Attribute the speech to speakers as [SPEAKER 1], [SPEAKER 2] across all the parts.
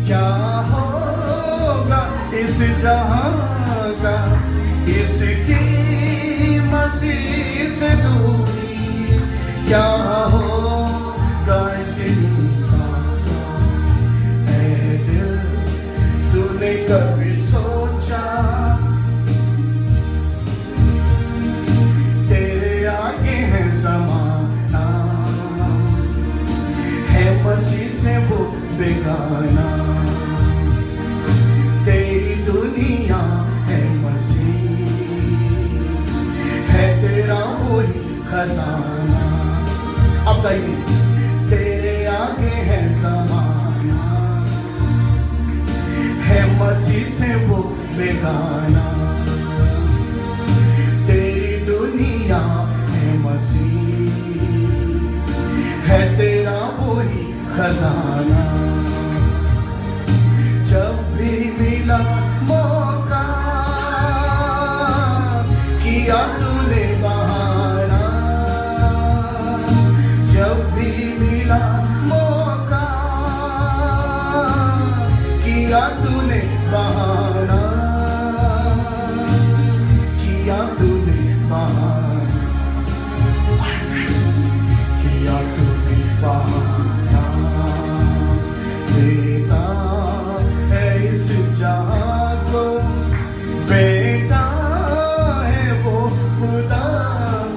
[SPEAKER 1] क्या होगा इस जहां का, इसकी मसीह से दूरी। क्या होगा इस इंसान का, ऐ दिल तूने कभी सोचा, तेरे आगे है ज़माना, है मसीह से वो बेगाना। तेरी दुनिया है मसीह, है तेरा वही खजाना। अब गाइए, तेरे आगे है ज़माना, है मसीह से वो बेगाना। तेरी दुनिया है मसीह, है तेरा वही खजाना। जब भी मिला मौका, किया तूने बहाना। जब भी मिला मौका, किया तूने बहाना, किया तूने बहाना, किया तूने बहाना। बेटा है इस जहां को, बेटा है वो खुदा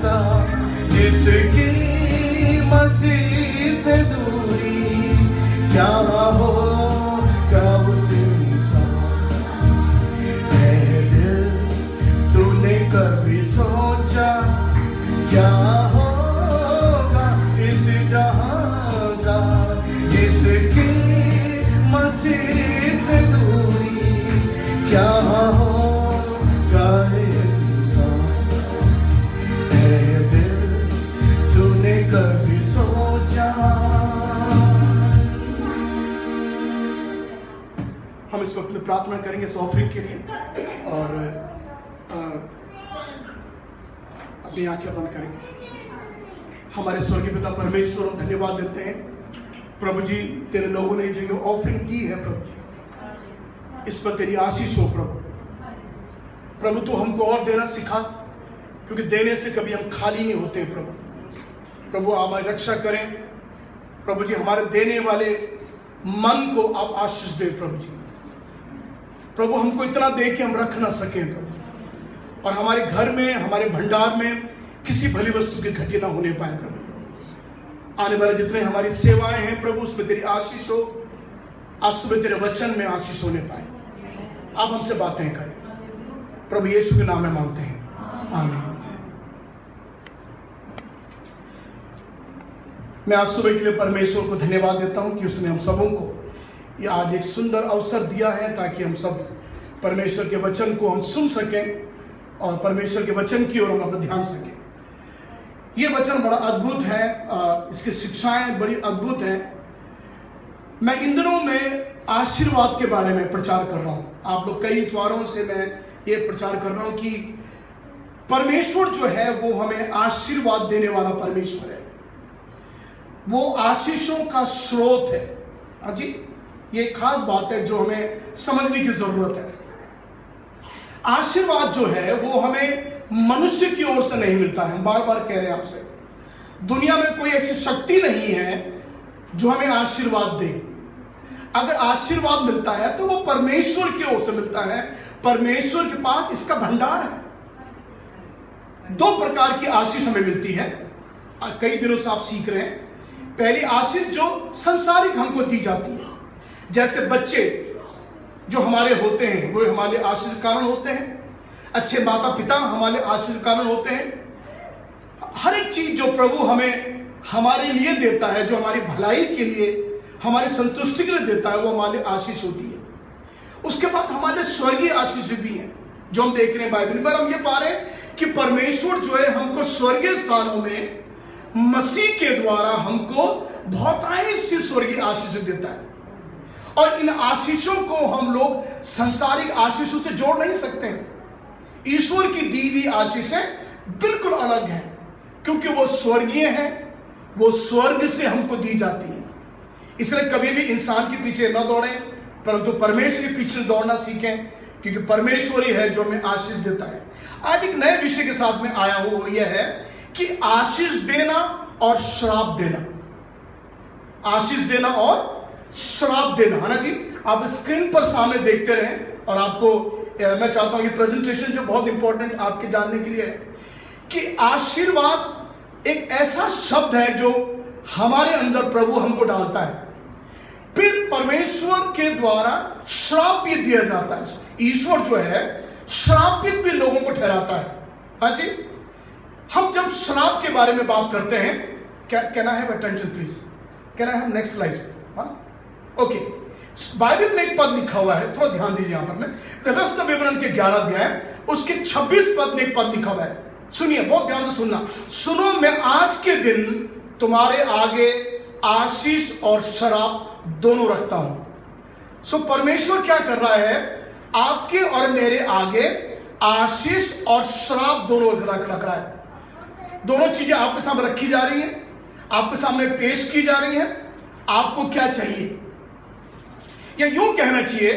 [SPEAKER 1] का, जिसकी मसीह से दूरी। क्या होगा उस इंसान, ऐ दिल तूने कभी सोचा, क्या होगा इस जहां का, जिसकी मसीह से दूरी। क्या होगा इंसान, ऐ दिल तूने कभी सोचा। हम इस वक्त में प्रार्थना करेंगे इस ऑफरिंग के लिए, और अपनी आंखें बंद करेंगे। हमारे स्वर्गीय पिता परमेश्वर, हम धन्यवाद देते हैं प्रभु जी, तेरे लोगों ने जो ऑफरिंग दी है प्रभु जी, इस पर तेरी आशीष हो प्रभु। प्रभु तू हमको और देना सिखा, क्योंकि देने से कभी हम खाली नहीं होते प्रभु। प्रभु आप हमारी रक्षा करें प्रभु जी, हमारे देने वाले मन को आप आशीष दे प्रभु जी। प्रभु हमको इतना दे कि हम रख ना सकें प्रभु, और हमारे घर में, हमारे भंडार में किसी भली वस्तु की घटी ना होने पाए प्रभु। आने वाले जितने हमारी सेवाएं हैं प्रभु, उसमें तेरी आशीष हो। आज सुबह तेरे वचन में आशीष होने पाए। आप हमसे बातें करें प्रभु, यीशु के नाम में मांगते हैं, आमीन। मैं आज सुबह के लिए परमेश्वर को धन्यवाद देता हूं कि उसने हम सबों को ये आज एक सुंदर अवसर दिया है, ताकि हम सब परमेश्वर के वचन को हम सुन सकें और परमेश्वर के वचन की ओर हम अपना ध्यान सकें। ये वचन बड़ा अद्भुत है, इसकी शिक्षाएं बड़ी अद्भुत हैं। मैं इन दिनों में आशीर्वाद के बारे में प्रचार कर रहा हूं। आप लोग कई इतवारों से मैं ये प्रचार कर रहा हूं कि परमेश्वर जो है वो हमें आशीर्वाद देने वाला परमेश्वर है, वो आशीषों का स्रोत है। हाँ जी, ये खास बात है जो हमें समझने की जरूरत है। आशीर्वाद जो है वो हमें मनुष्य की ओर से नहीं मिलता है। हम बार बार कह रहे हैं आपसे, दुनिया में कोई ऐसी शक्ति नहीं है जो हमें आशीर्वाद दे। अगर आशीर्वाद मिलता है तो वो परमेश्वर की ओर से मिलता है। परमेश्वर के पास इसका भंडार है। दो प्रकार की आशीष हमें मिलती है, कई दिनों से आप सीख रहे हैं। पहली आशीष जो संसारिक हमको दी जाती है, जैसे बच्चे जो हमारे होते हैं वो हमारे आशीष के कारण होते हैं। अच्छे माता पिता हमारे आशीष के कारण होते हैं। हर एक चीज जो प्रभु हमें हमारे लिए देता है, जो हमारी भलाई के लिए, हमारी संतुष्टि के लिए देता है, वो हमारे आशीष होती है। उसके बाद हमारे स्वर्गीय आशीष भी हैं जो हम देख रहे हैं बाइबल में। हम ये पा रहे हैं कि परमेश्वर जो है हमको स्वर्गीय स्थानों में मसीह के द्वारा हमको बहुतायत सी स्वर्गीय आशीष देता है। और इन आशीषों को हम लोग सांसारिक आशीषों से जोड़ नहीं सकते हैं। ईश्वर की दी हुई आशीषें बिल्कुल अलग हैं, क्योंकि वो स्वर्गीय है, वो स्वर्ग से हमको दी जाती है। इसलिए कभी भी इंसान के पीछे न दौड़ें, परंतु परमेश्वर के पीछे दौड़ना सीखें, क्योंकि परमेश्वर ही है जो हमें आशीष देता है। आज एक नए विषय के साथ में आया हूं, वो यह है कि आशीष देना और श्राप देना। आशीष देना और श्राप देना, है ना जी। आप स्क्रीन पर सामने देखते रहें और आपको मैं चाहता हूं ये प्रेजेंटेशन जो बहुत इंपॉर्टेंट आपके जानने के लिए है कि आशीर्वाद एक ऐसा शब्द है जो हमारे अंदर प्रभु हमको डालता है, फिर परमेश्वर के द्वारा श्राप भी दिया जाता है। ईश्वर जो है श्रापित भी लोगों को ठहराता है। हाँ जी, हम जब श्राप के बारे में बात करते हैं, can I have attention please, can I have next slide. हाँ ओके, बाइबल में एक पद लिखा हुआ है, थोड़ा ध्यान दीजिए यहां पर। में व्यवस्था विवरण के 11 अध्याय उसके 26 पद में एक पद लिखा हुआ है। सुनिए, बहुत ध्यान से सुनना। सुनो, मैं आज के दिन तुम्हारे आगे आशीष और श्राप दोनों रखता हूं। सो परमेश्वर क्या कर रहा है, आपके और मेरे आगे आशीष और श्राप दोनों रख रहा है। दोनों चीजें आपके सामने रखी जा रही हैं, आपके सामने पेश की जा रही हैं। आपको क्या चाहिए, या यूं कहना चाहिए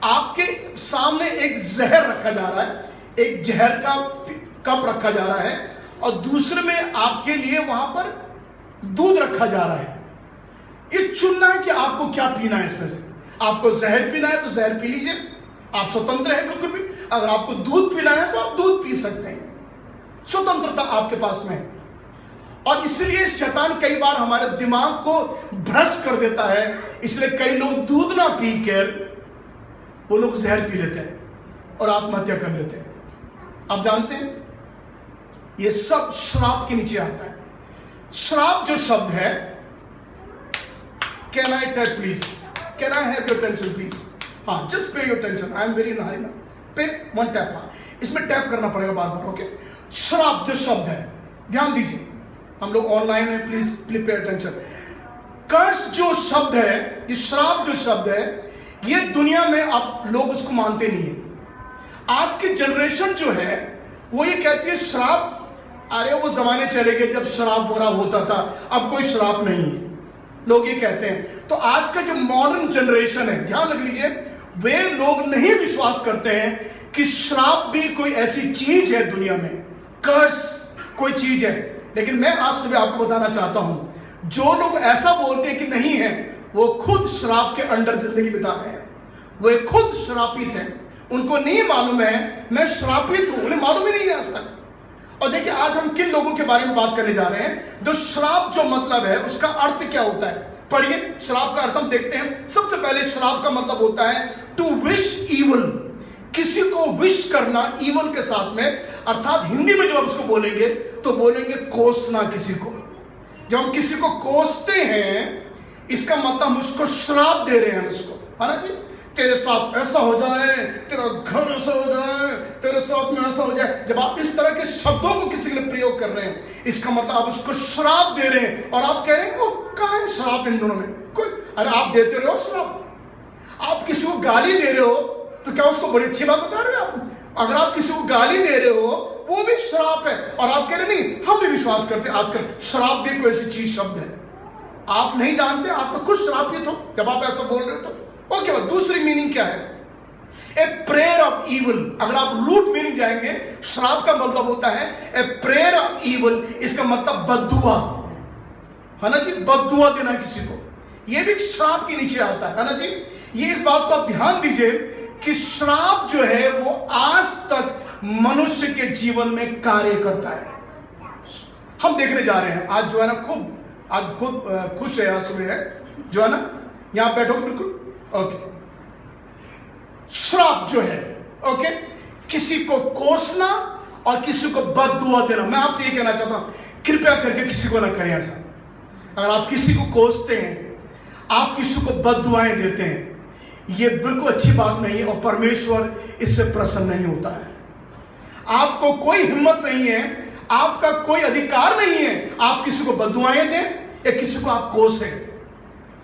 [SPEAKER 1] आपके सामने एक जहर रखा जा रहा है, एक जहर का कप रखा जा रहा है, और दूसरे में आपके लिए वहां पर दूध रखा जा रहा है। ये चुनना है कि आपको क्या पीना है इसमें से। आपको जहर पीना है तो जहर पी लीजिए, आप स्वतंत्र हैं बिल्कुल भी। अगर आपको दूध पीना है तो आप दूध पी सकते हैं, स्वतंत्रता आपके पास में है। और इसलिए शैतान कई बार हमारे दिमाग को भ्रष्ट कर देता है, इसलिए कई लोग दूध ना पी कर वो लोग जहर पी लेते हैं और आत्महत्या कर लेते हैं। आप जानते हैं ये सब श्राप के नीचे आता है। श्राप जो शब्द है, can I tap please, can I have your tension please. हाँ, just pay your tension, I am very in hurry now. Pay one tap, हाँ इसमें टैप करना पड़ेगा बार बार। ओके, श्राप जो शब्द है, ध्यान दीजिए, हम लोग ऑनलाइन है, प्लीज प्लीज पे अटेंशन। कर्स जो शब्द है, ये श्राप जो शब्द है, ये दुनिया में अब लोग उसको मानते नहीं है। आज की जनरेशन जो है वो ये कहती है श्राप, अरे वो जमाने चले गए जब शराब बुरा होता था, अब कोई श्राप नहीं है, लोग ये कहते हैं। तो आज का जो मॉडर्न जनरेशन है, ध्यान रख लीजिए, वे लोग नहीं विश्वास करते हैं कि श्राप भी कोई ऐसी चीज है दुनिया में, कर्स कोई चीज है। लेकिन मैं आज सुबह आपको बताना चाहता हूं, जो लोग ऐसा बोलते हैं कि नहीं है, वो खुद श्राप के अंडर जिंदगी बिता रहे हैं। वो खुद श्रापित हैं, उनको नहीं मालूम है मैं श्रापित हूं, उन्हें मालूम ही नहीं है आज तक। और देखिए आज हम किन लोगों के बारे में बात करने जा रहे हैं। जो श्राप जो मतलब है उसका अर्थ क्या होता है, पढ़िए। श्राप का अर्थ हम देखते हैं। सबसे पहले श्राप का मतलब होता है टू विश इवल, किसी को विश करना इवल के साथ में। अर्थात हिंदी में जब आप उसको बोलेंगे तो बोलेंगे कोसना किसी को। जब हम किसी को कोसते हैं, इसका मतलब हम उसको श्राप दे रहे हैं उसको, है ना जी। तेरे साथ ऐसा हो जाए, तेरा घर ऐसा हो जाए, तेरे साथ में ऐसा हो जाए। जब आप इस तरह के शब्दों को किसी के लिए प्रयोग कर रहे हैं, इसका मतलब आप उसको श्राप दे रहे हैं। और आप कह रहे हैं वो कहां है श्राप इन दोनों में, कोई, अरे आप देते रहे हो श्राप। आप किसी को गाली दे रहे हो तो क्या उसको बड़ी अच्छी बात बता रहे हो आप? अगर आप किसी को गाली दे रहे हो वो भी श्राप है। और आप कह रहे नहीं, हम भी विश्वास करते हैं आजकल श्राप भी कोई ऐसी चीज शब्द है। आप नहीं जानते, आप तो खुद श्रापित हो जब आप ऐसा बोल रहे हो। तो ओके, दूसरी मीनिंग क्या है, ए प्रेयर ऑफ इवल। अगर आप रूट मीनिंग जाएंगे, श्राप का मतलब होता है ए प्रेयर ऑफ इवल। इसका मतलब बद्दुआ, है ना जी, बद्दुआ देना किसी को, यह भी श्राप के नीचे आता है ना जी। ये इस बात को आप ध्यान दीजिए कि श्राप जो है वो आज तक मनुष्य के जीवन में कार्य करता है। हम देखने जा रहे हैं आज जो है ना, आज खुद खुश है, आज सुबह है जो है ना, यहां बैठो बिल्कुल। ओके, श्राप जो है, ओके, किसी को कोसना और किसी को बद्दुआ देना। मैं आपसे ये कहना चाहता हूं, कृपया करके किसी को ना करें ऐसा। अगर आप किसी को कोसते हैं, आप किसी को बद्दुआएं देते हैं, ये बिल्कुल अच्छी बात नहीं है और परमेश्वर इससे प्रसन्न नहीं होता है। आपको कोई हिम्मत नहीं है, आपका कोई अधिकार नहीं है आप किसी को बद्दुआएं दें या किसी को आप कोसें।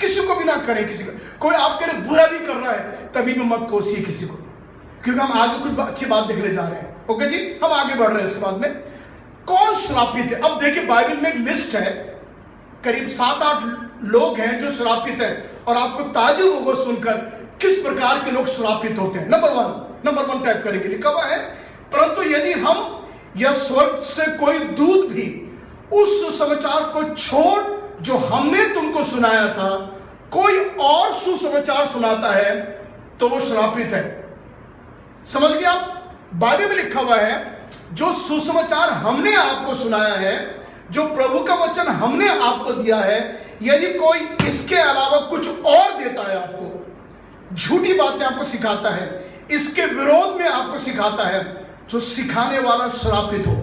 [SPEAKER 1] किसी को भी ना करें। किसी को कोई आपके लिए बुरा भी कर रहा है तभी भी मत कोसिए किसी को, क्योंकि हम आगे कुछ अच्छी बात देखने जा रहे हैं। ओके जी, हम आगे बढ़ रहे हैं। इसके बाद में कौन श्रापित है, अब देखिए बाइबल में एक लिस्ट है, करीब 7-8 लोग हैं जो श्रापित हैं। और आपको ताज्जुब होगा सुनकर किस प्रकार के लोग श्रापित होते हैं। नंबर वन टाइप करेंगे, लिखा हुआ है, परंतु यदि हम या स्वर्ग से कोई दूत भी उस सुसमाचार को छोड़ जो हमने तुमको सुनाया था कोई और सुसमाचार सुनाता है तो वो श्रापित है। समझ गए आप? बाइबल में लिखा हुआ है जो सुसमाचार हमने आपको सुनाया है, जो प्रभु का वचन हमने आपको दिया है, यदि कोई इसके अलावा कुछ और देता है, आपको झूठी बातें आपको सिखाता है, इसके विरोध में आपको सिखाता है, तो सिखाने वाला श्रापित हो।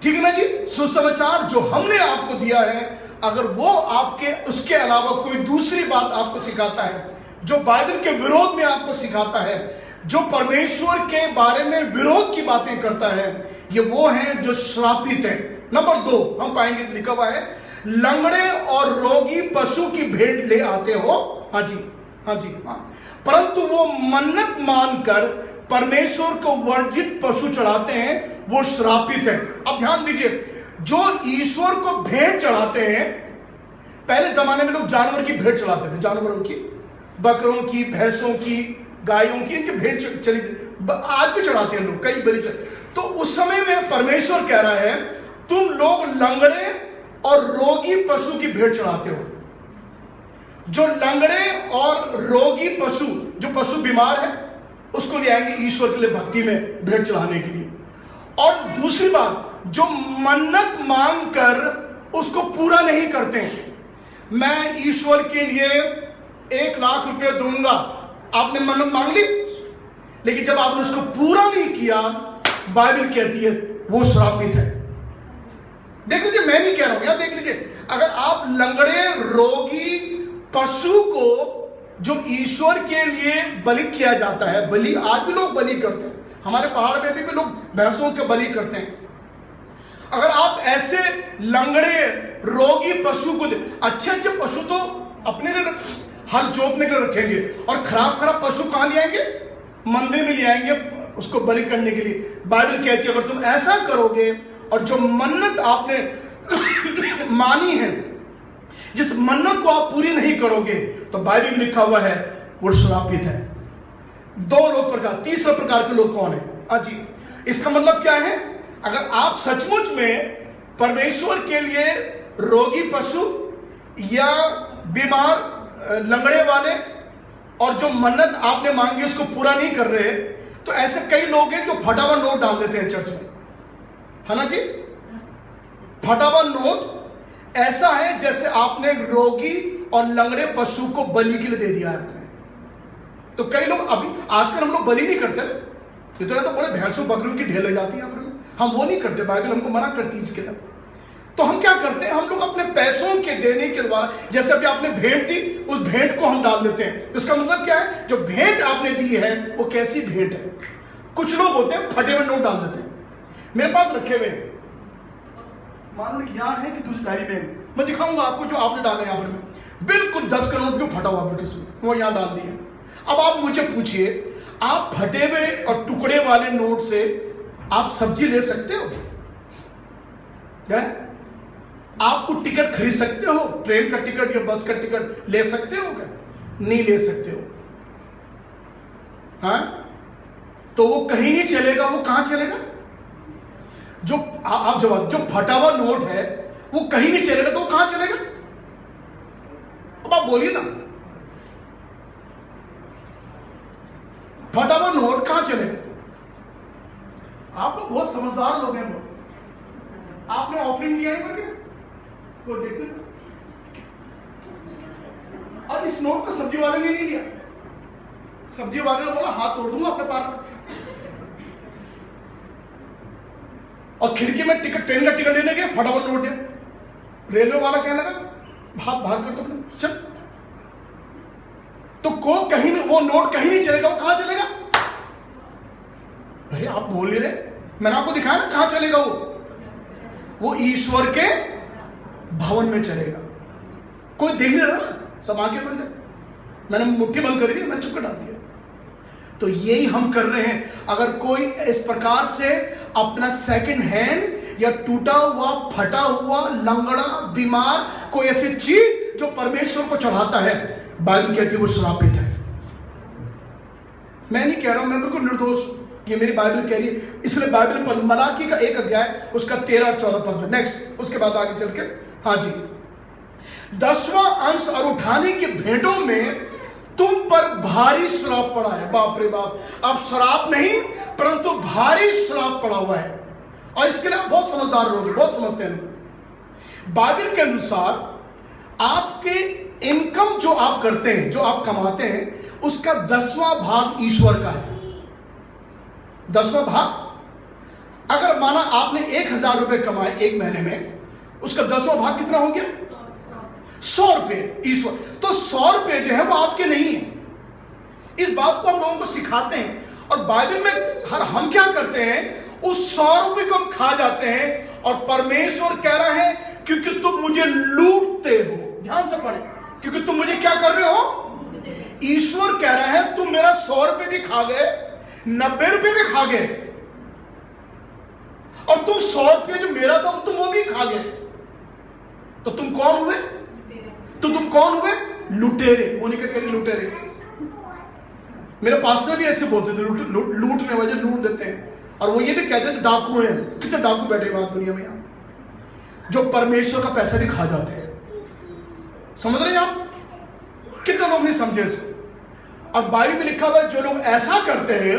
[SPEAKER 1] ठीक है ना जी? सुसमाचार जो हमने आपको दिया है, अगर वो आपके उसके अलावा कोई दूसरी बात आपको सिखाता है, जो बाइबल के विरोध में आपको सिखाता है, जो परमेश्वर के बारे में विरोध की बातें करता है, ये वो हैं जो श्रापित है। नंबर 2 हम पाएंगे, लिखा हुआ है, लंगड़े और रोगी पशु की भेंट ले आते हो, हाँ जी, परंतु वो मन्नत मानकर परमेश्वर को वर्जित पशु चढ़ाते हैं, वो श्रापित है। अब ध्यान दीजिए, जो ईश्वर को भेंट चढ़ाते हैं, पहले जमाने में लोग जानवर की भेंट चढ़ाते थे, जानवरों की, बकरों की, भैंसों की, गायों की, इनकी भेंट चली, आज भी चढ़ाते हैं लोग, कई बड़ी। तो उस समय में परमेश्वर कह रहा है तुम लोग लंगड़े और रोगी पशु की भेंट चढ़ाते हो। जो लंगड़े और रोगी पशु, जो पशु बीमार है, उसको ले आएंगे ईश्वर के लिए भक्ति में भेंट चढ़ाने के लिए। और दूसरी बात, जो मन्नत मांग कर उसको पूरा नहीं करते हैं, मैं ईश्वर के लिए 1 लाख रुपए दूंगा, आपने मन्नत मांग ली, लेकिन जब आपने उसको पूरा नहीं किया, बाइबल कहती है वो श्रापित है। देख लीजिए, मैं नहीं कह रहा हूं, यार देख लीजिए, अगर आप लंगड़े रोगी पशु को जो ईश्वर के लिए बलि किया जाता है, बलि आज भी लोग बलि करते हैं, हमारे पहाड़ में भी लोग भैंसों के बलि करते हैं, अगर आप ऐसे लंगड़े रोगी पशु को, अच्छे पशु तो अपने लिए हल जोतने के लिए रखेंगे, और खराब पशु कहां ले आएंगे? मंदिर में ले आएंगे उसको बलि करने के लिए। बाइबल कहती है अगर तुम ऐसा करोगे और जो मन्नत आपने मानी है, जिस मन्नत को आप पूरी नहीं करोगे, तो बाइबल में लिखा हुआ है वो श्रापित है। 2 लोग प्रकार, तीसरा प्रकार के लोग कौन है? जी, इसका मतलब क्या है? अगर आप सचमुच में परमेश्वर के लिए रोगी पशु या बीमार लंगड़े वाले और जो मन्नत आपने मांगी उसको पूरा नहीं कर रहे, तो ऐसे कई लोग हैं जो फटा हुआ नोट डाल देते हैं चर्च में, है ना जी? फटा हुआ नोट ऐसा है जैसे आपने रोगी और लंगड़े पशु को बलि के लिए दे दिया है आपने। तो कई लोग, अभी आजकल हम लोग बलि नहीं करते, तो बड़े भैंसों बकरियों की ढेर लग जाती है, हम वो नहीं करते, बाइबल हमको मना करती है इसके लिए। तो हम क्या करते हैं? हम लोग अपने पैसों के देने के द्वारा, जैसे अभी आपने भेंट दी, उस भेंट को हम डाल देते हैं। इसका मतलब क्या है? जो भेंट आपने दी है वो कैसी भेंट है? कुछ लोग होते हैं फटे हुए नोट डाल देते हैं, मेरे पास रखे हुए, मान लो यहाँ है कि दूसरी साइड में, मैं दिखाऊंगा आपको जो आपने डाले यहाँ पर, में बिल्कुल 10 का नोट भी फटा हुआ किसी वो यहाँ डाल दिए। अब आप मुझे पूछिए, आप फटे हुए और टुकड़े वाले नोट से आप सब्जी ले सकते हो क्या? आपको टिकट खरीद सकते हो? ट्रेन का टिकट या बस का टिकट ले सकते हो क्या? नहीं ले सकते हो। हाँ, तो वो कहीं नहीं चलेगा। वो कहां चलेगा? जो आप जवाब, जो फटा हुआ नोट है वो कहीं नहीं चलेगा, तो वो कहां चलेगा? अब आप बोलिए ना, फटा हुआ नोट कहां चलेगा? आप लोग बहुत समझदार लोग हैं। आपने ऑफरिंग लिया है करके वो देखते, और इस नोट को सब्जी वाले ने नहीं लिया। सब्जी वाले ने बोला हाथ तोड़ दूंगा अपने पार, और खिड़की में टिकट, ट्रेन का टिकट लेने गए, फटाफट नोट दिया। रेलवे वाला कहने लगा हाथ बाहर कर दो, चल। तो को कहीं नहीं, वो नोट कहीं नहीं चलेगा। वो कहां चलेगा? अरे आप बोल नहीं रहे, मैंने आपको दिखाया ना कहां चलेगा। वो ईश्वर के भवन में चलेगा। कोई देख नहीं रहा ना, सब आंखें बंद है, मैंने मुट्ठी बंद करी थी, मैंने चुप कर डाल दिया। तो यही हम कर रहे हैं। अगर कोई इस प्रकार से अपना सेकंड हैंड या टूटा हुआ, फटा हुआ, लंगड़ा, बीमार कोई ऐसी चीज जो परमेश्वर को चढ़ाता है, बाइबल कहती है वो श्रापित है। मैं नहीं कह रहा हूं, मैं बिल्कुल निर्दोष, ये मेरी बाइबल कह रही है। इसलिए बाइबल पर मलाकी का 1 अध्याय उसका 13-14 पद में, नेक्स्ट उसके बाद आगे चल के, हाँ जी, 10वां अंश और उठाने की भेंटों में तुम पर भारी श्राप पड़ा है। बाप रे बाप, अब श्राप नहीं परंतु भारी श्राप पड़ा हुआ है। और इसके लिए आप बहुत समझदार लोग, बहुत समझते हैं। बाइबल के अनुसार आपके इनकम जो आप करते हैं, जो आप कमाते हैं, उसका 10वां भाग ईश्वर का है। 10वां भाग, अगर माना आपने 1000 रुपए कमाए एक महीने में, उसका 10वां भाग कितना हो गया? 100 रुपए ईश्वर। तो 100 रुपए जो है वो आपके नहीं है। इस बात को हम लोगों को सिखाते हैं। और बाइबल में हम क्या करते हैं, उस 100 रुपए को हम खा जाते हैं। और परमेश्वर कह रहा है क्योंकि तुम मुझे लूटते हो, ध्यान से पढ़े, क्योंकि तुम मुझे क्या कर रहे हो? ईश्वर कह रहा है तुम मेरा 100 रुपए भी खा गए, 90 रुपए भी खा गए, और तुम 100 रुपए जो मेरा था तुम वो भी खा गए। तो तुम कौन हुए? तो तुम कौन हुए? लुटेरे। वो नहीं कहते लुटेरे। मेरे पास्टर भी ऐसे बोलते थे, लूटने वाले लूट देते हैं। और वो ये भी कहते थे डाकू हैं। कितने डाकू बैठे हुए दुनिया में, यहाँ जो परमेश्वर का पैसा भी खा जाते हैं। समझ रहे हैं आप? कितने लोग नहीं समझे इसको। और बाइबल में लिखा हुआ है जो लोग ऐसा करते हैं,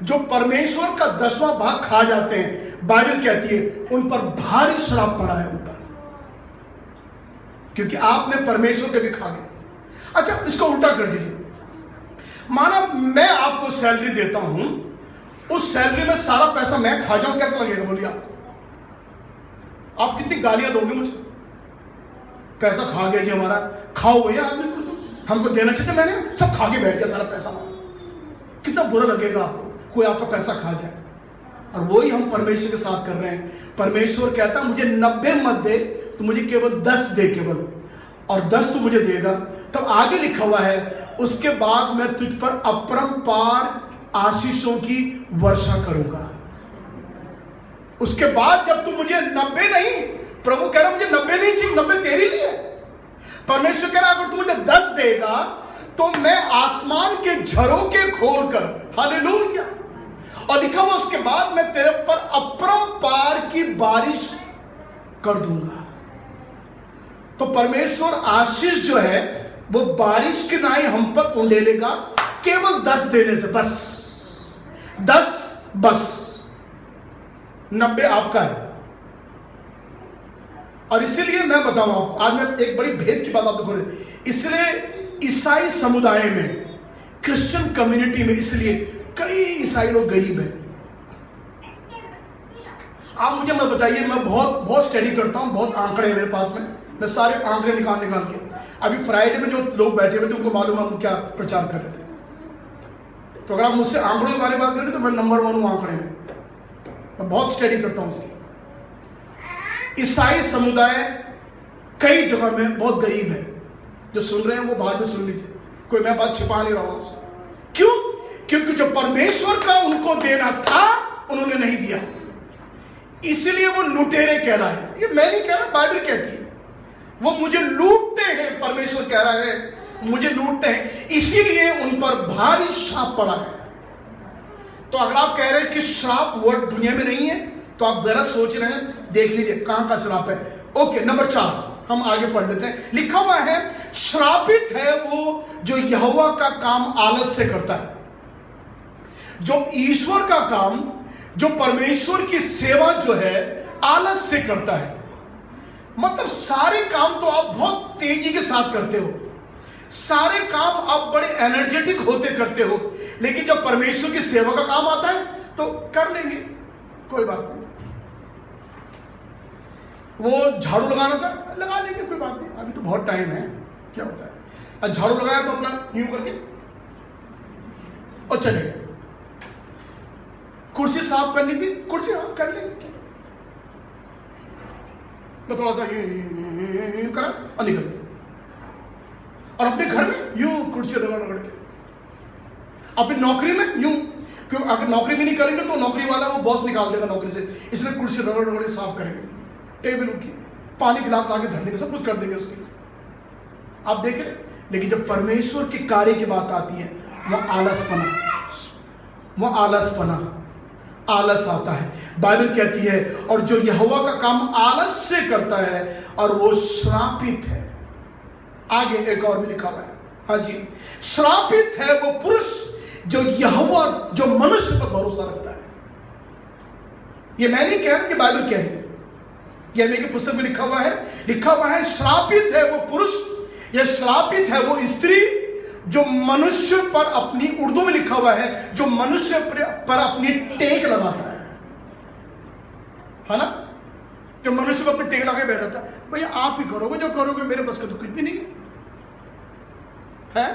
[SPEAKER 1] जो परमेश्वर का 10वां भाग खा जाते हैं, बाइबल कहती है उन पर भारी श्राप पड़ा है, उन पर, क्योंकि आपने परमेश्वर के भी खा गए। अच्छा, इसको उल्टा कर दीजिए। माना मैं आपको सैलरी देता हूं, उस सैलरी में सारा पैसा मैं खा जाऊं, कैसा लगेगा? बोलिए आप कितनी गालियां दोगे मुझे? पैसा खा गया जी हमारा। खाओ भैया, आदमी हमको देना चाहिए, मैंने सब खा के बैठ गया सारा पैसा हमारा। कितना बुरा लगेगा आपको कोई आपका पैसा खा जाए। और वही हम परमेश्वर के साथ कर रहे हैं। परमेश्वर कहता मुझे 90 मत दे, तो मुझे केवल 10 दे, केवल, और 10 तू मुझे देगा। तब आगे लिखा हुआ है उसके बाद मैं तुझ पर अपरंपार आशीषों की वर्षा करूंगा। उसके बाद जब तू मुझे 90 नहीं, प्रभु कह रहा मुझे 90 नहीं चाहिए, 90 तेरे लिए। परमेश्वर कह रहा अगर तू मुझे 10 देगा तो मैं आसमान के झरोके खोलकर, हालेलुया, और लिखा हुआ उसके बाद मैं तेरे पर अपरंपार की बारिश कर दूंगा। तो परमेश्वर आशीष जो है वो बारिश की नाई हम पर उंडेलेगा, केवल 10 देने से। बस 10, बस 90 आपका है। और इसीलिए मैं बताऊं आपको, आज मैं एक बड़ी भेद की बात आपको बोल रही। इसलिए ईसाई समुदाय में, क्रिश्चियन कम्युनिटी में, इसलिए कई ईसाई लोग गरीब हैं। आप मुझे मत बताइए, मैं बहुत स्टडी करता हूं, बहुत आंकड़े मेरे पास में, मैं सारे आंकड़े निकाल के, अभी फ्राइडे में जो लोग बैठे हुए थे उनको मालूम है हम क्या प्रचार कर रहे थे। तो अगर आप मुझसे आंकड़ों के बारे में बात करेंगे तो मैं नंबर 1 हूं आंकड़े में। मैं बहुत स्टडी करता हूं उसकी। ईसाई समुदाय कई जगह में बहुत गरीब है। जो सुन रहे हैं वो बाद में सुन लीजिए, कोई मैं बात छिपा नहीं रहा हूं आपसे। क्यों? क्योंकि जो परमेश्वर का उनको देना था उन्होंने नहीं दिया, इसलिए वो लुटेरे कह रहा है। ये मैं नहीं कह रहा, बाइबल कहती है वो मुझे लूटते हैं। परमेश्वर कह रहा है मुझे लूटते हैं, इसीलिए उन पर भारी श्राप पड़ा है। तो अगर आप कह रहे हैं कि श्राप वर्ड दुनिया में नहीं है, तो आप गलत सोच रहे हैं। देख लीजिए कहां का श्राप है। ओके, नंबर 4 हम आगे पढ़ लेते हैं। लिखा हुआ है श्रापित है वो जो यहोवा का काम आलस से करता है। जो ईश्वर का काम, जो परमेश्वर की सेवा जो है आलस से करता है। मतलब सारे काम तो आप बहुत तेजी के साथ करते हो, सारे काम आप बड़े एनर्जेटिक होते करते हो, लेकिन जब परमेश्वर की सेवा का काम आता है तो कर लेंगे, कोई बात नहीं। वो झाड़ू लगाना था, लगा लेंगे, कोई बात नहीं, अभी तो बहुत टाइम है, क्या होता है। और झाड़ू लगाया तो अपना यूं करके और चले गए। कुर्सी साफ करनी थी, कुर्सी कर लेंगे, मैं थोड़ा सा यूं करा और निकल गया। और अपने घर में यूं कुर्सी रगड़ रगड़ के, अपनी नौकरी में यूं, क्यों? अगर नौकरी भी नहीं करेंगे तो नौकरी वाला वो बॉस निकाल देगा नौकरी से, इसलिए कुर्सी रगड़ रगड़ साफ करेंगे, टेबल की पानी गिलास लाके धर देंगे, सब कुछ कर देंगे उसके। आप देख रहे लेकिन जब परमेश्वर के कार्य की बात आती है, वह आलस आता है। बाइबल कहती है, और जो यहोवा का काम आलस से करता है और वो श्रापित है। आगे एक और भी लिखा हुआ है, हाँ जी, श्रापित है वो पुरुष जो यहोवा, जो मनुष्य पर भरोसा रखता है। ये मैं नहीं कह रहा, कि बाइबल कह रही है, यह की पुस्तक में लिखा हुआ है श्रापित है वो पुरुष या श्रापित है वो स्त्री जो मनुष्य पर अपनी, उर्दू में लिखा हुआ है, जो मनुष्य पर अपनी टेक लगाता है ना, जो मनुष्य पर अपनी टेक लगा के बैठा था। भैया आप ही करोगे, जो करोगे, मेरे बस का तो कुछ भी नहीं है।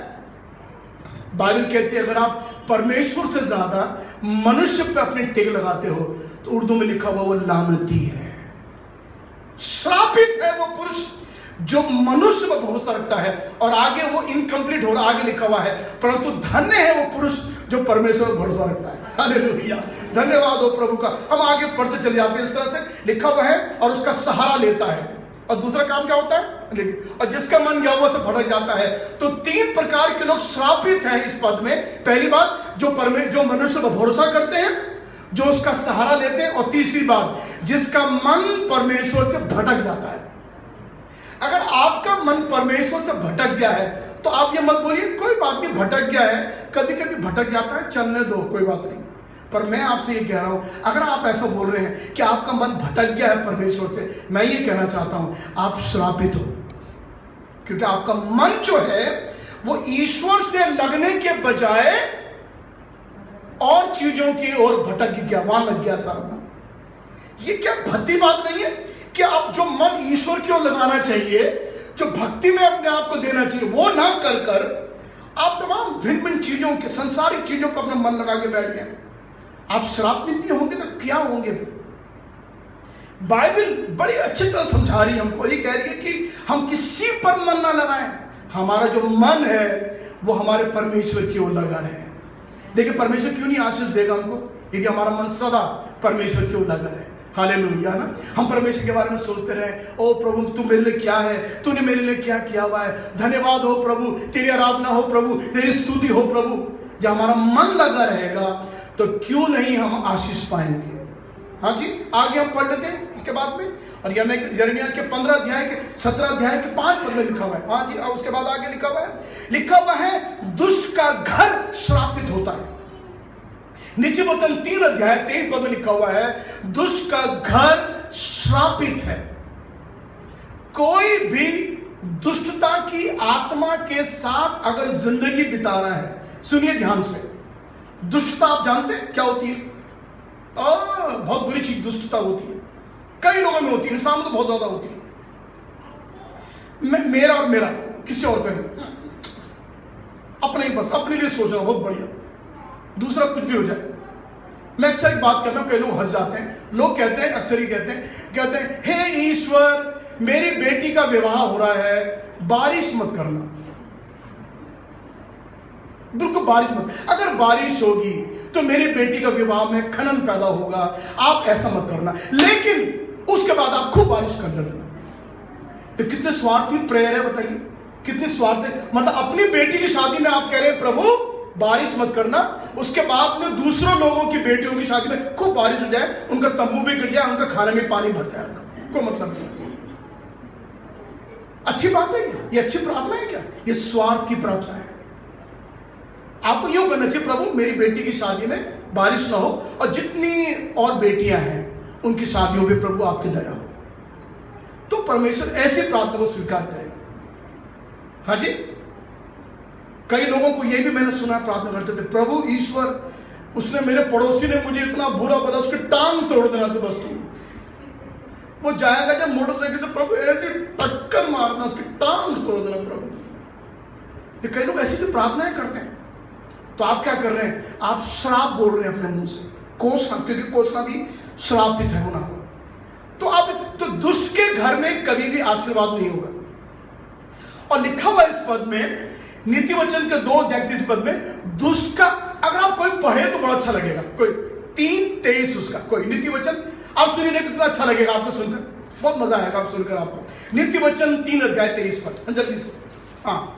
[SPEAKER 1] बाइबल कहती है, अगर आप परमेश्वर से ज्यादा मनुष्य पर अपनी टेक लगाते हो, तो उर्दू में लिखा हुआ वो लानती है। श्रापित है वो पुरुष जो मनुष्य पर भरोसा रखता है, और आगे वो इनकम्प्लीट हो रहा, आगे लिखा हुआ है, परंतु धन्य है वो पुरुष जो परमेश्वर पर भरोसा रखता है। हालेलुया, धन्यवाद हो प्रभु का। हम आगे पढ़ते चले जाते हैं, इस तरह से लिखा हुआ है, और उसका सहारा लेता है। और दूसरा काम क्या होता है, और जिसका मन यहोवा से भटक जाता है। तो 3 प्रकार के लोग श्रापित हैं इस पद में। पहली बात, जो मनुष्य पर भरोसा करते हैं, जो उसका सहारा लेते हैं, और तीसरी बात, जिसका मन परमेश्वर से भटक जाता है। अगर आपका मन परमेश्वर से भटक गया है, तो आप ये मत बोलिए कोई बात नहीं, भटक गया है, कभी कभी भटक जाता है, चलने दो, कोई बात नहीं। पर मैं आपसे ये कह रहा हूं, अगर आप ऐसा बोल रहे हैं कि आपका मन भटक गया है परमेश्वर से, मैं ये कहना चाहता हूं, आप श्रापित हो। क्योंकि आपका मन जो है वो ईश्वर से लगने के बजाय और चीजों की ओर भटक गया, वहां लग गया सारा मन। ये क्या भद्दी बात नहीं है कि आप जो मन ईश्वर की ओर लगाना चाहिए, जो भक्ति में अपने आप को देना चाहिए, वो ना कर कर आप तमाम भिन्न भिन्न चीजों के, संसारिक चीजों पर अपना मन लगा के बैठ गए। आप श्रापित होंगे तो क्या होंगे फिर? बाइबल बड़ी अच्छी तरह समझा रही है हमको, ये कह रही है कि हम किसी पर मन ना लगाएं, हमारा जो मन है वो हमारे परमेश्वर की ओर लगा रहे। देखिए परमेश्वर क्यों नहीं आशीष देगा हमको, यदि हमारा मन सदा परमेश्वर की ओर लगा रहे। हालेलुया ना। हम परमेश्वर के बारे में सोचते रहे, ओ प्रभु तू मेरे लिए क्या है, तूने मेरे लिए क्या किया हुआ है, धन्यवाद हो प्रभु, तेरी आराधना हो प्रभु, तेरी स्तुति हो प्रभु। जब हमारा मन लगा रहेगा तो क्यों नहीं हम आशीष पाएंगे। हाँ जी, आगे हम पढ़ लेते हैं इसके बाद में। और यिर्मयाह के 15 अध्याय के 17 अध्याय के 5 पद में लिखा हुआ है। हाँ जी, और उसके बाद आगे लिखा हुआ है दुष्ट का घर श्रापित होता है। नीचे वचन 3 अध्याय 23 पद में लिखा हुआ है, दुष्ट का घर श्रापित है। कोई भी दुष्टता की आत्मा के साथ अगर जिंदगी बिता रहा है, सुनिए ध्यान से, दुष्टता आप जानते हैं क्या होती है? बहुत बुरी चीज दुष्टता होती है। कई लोगों में होती है, इंसान में तो बहुत ज्यादा होती है। मेरा और मेरा, किसी और का नहीं, अपने ही बस अपने लिए सोचना, बहुत बढ़िया, दूसरा कुछ भी हो जाए। मैं अक्सर एक बात कहता हूं, कई लोग हंस जाते हैं। लोग कहते हैं, अक्सर ही कहते हैं हे ईश्वर, मेरी बेटी का विवाह हो रहा है, बारिश मत करना, बिल्कुल बारिश मत। अगर बारिश होगी तो मेरी बेटी का विवाह में खनन पैदा होगा, आप ऐसा मत करना, लेकिन उसके बाद आप खूब बारिश कर लेना। तो कितने स्वार्थी प्रेयर है बताइए, कितने स्वार्थ है। मतलब अपनी बेटी की शादी में आप कह रहे हैं प्रभु बारिश मत करना, उसके बाद में दूसरों लोगों की बेटियों की शादी में खूब बारिश हो जाए, उनका तंबू भी गिर जाए, उनका खाने में पानी भर जाए, कोई मतलब नहीं। अच्छी बात है क्या? ये अच्छी प्रार्थना है क्या? ये स्वार्थ की प्रार्थना है। आपको यूं करना चाहिए, प्रभु मेरी बेटी की शादी में बारिश ना हो, और जितनी और बेटियां हैं उनकी शादियों में प्रभु आपकी दया हो, तो परमेश्वर ऐसी प्रार्थना को स्वीकार करेगा। हाँ जी, कई लोगों को यह भी मैंने सुना प्रार्थना करते थे, प्रभु ईश्वर, उसने मेरे पड़ोसी ने मुझे इतना बुरा बोला, उसकी टांग तोड़ देना, तो बस तू वो जाएगा जब मोटरसाइकिल, तो प्रभु ऐसी टक्कर मारना, उसकी टांग तोड़ देना प्रभु। कई लोग ऐसी तो प्रार्थनाएं करते हैं। तो आप क्या कर रहे हैं? आप श्राप बोल रहे हैं अपने मुंह से, कोसना, क्योंकि कोसना भी श्रापित है, होना हो। तो आप तो दुष्ट के घर में कभी भी आशीर्वाद नहीं होगा। और लिखा हुआ इस पद में, नीति वचन के 2:33 पद में, दुष्ट का, अगर आप कोई पढ़े तो बड़ा अच्छा लगेगा, कोई 3:23 उसका कोई नीति वचन आप सुनिए, देखिए कितना अच्छा लगेगा आपको सुनकर, बहुत मजा आएगा आप सुनकर। आपको नीति वचन 3 अध्याय 23 पद, जल्दी से। हाँ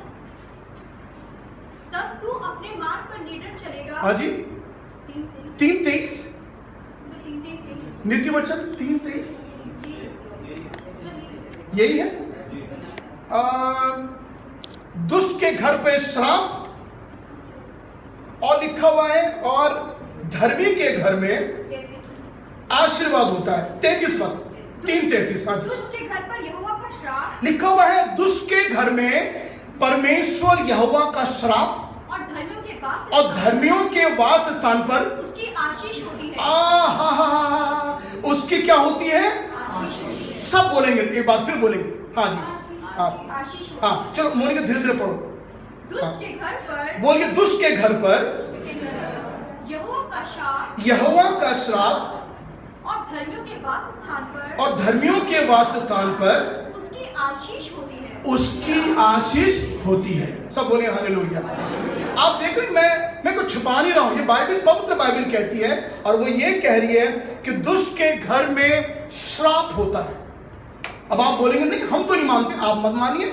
[SPEAKER 2] तब तू अपने मार्ग पर निडर चलेगा।
[SPEAKER 1] हाँ जी, 3:23 नित्य वचन 3:23 यही है। दुष्ट के घर पे श्राप और लिखा हुआ है, और धर्मी के घर में आशीर्वाद होता है। 33 पर 3:33
[SPEAKER 2] दुष्ट के घर पर यहोवा का श्राप
[SPEAKER 1] लिखा हुआ है। दुष्ट के घर में परमेश्वर यहोवा का श्राप और धर्मियों के वास स्थान पर
[SPEAKER 2] उसकी आशीष होती है।
[SPEAKER 1] उसकी क्या होती है? सब बोलेंगे, एक बार फिर बोलेंगे। हाँ जी, हाँ चलो मोनिका धीरे धीरे पढ़ो।
[SPEAKER 2] दुष्ट के घर पर
[SPEAKER 1] बोलिए, दुष्ट के घर पर यहोवा का श्राप
[SPEAKER 2] और धर्मियों के
[SPEAKER 1] वास स्थान पर
[SPEAKER 2] उसकी आशीष होती है।
[SPEAKER 1] उसकी आशीष होती है। सब बोले हालेलुया। आप देख रहे, मैं कुछ छुपा नहीं रहा हूं, ये बाइबल, पवित्र बाइबल कहती है, और वो ये कह रही है कि दुष्ट के घर में श्राप होता है। अब आप बोलेंगे नहीं, हम तो नहीं मानते। आप मत मानिए,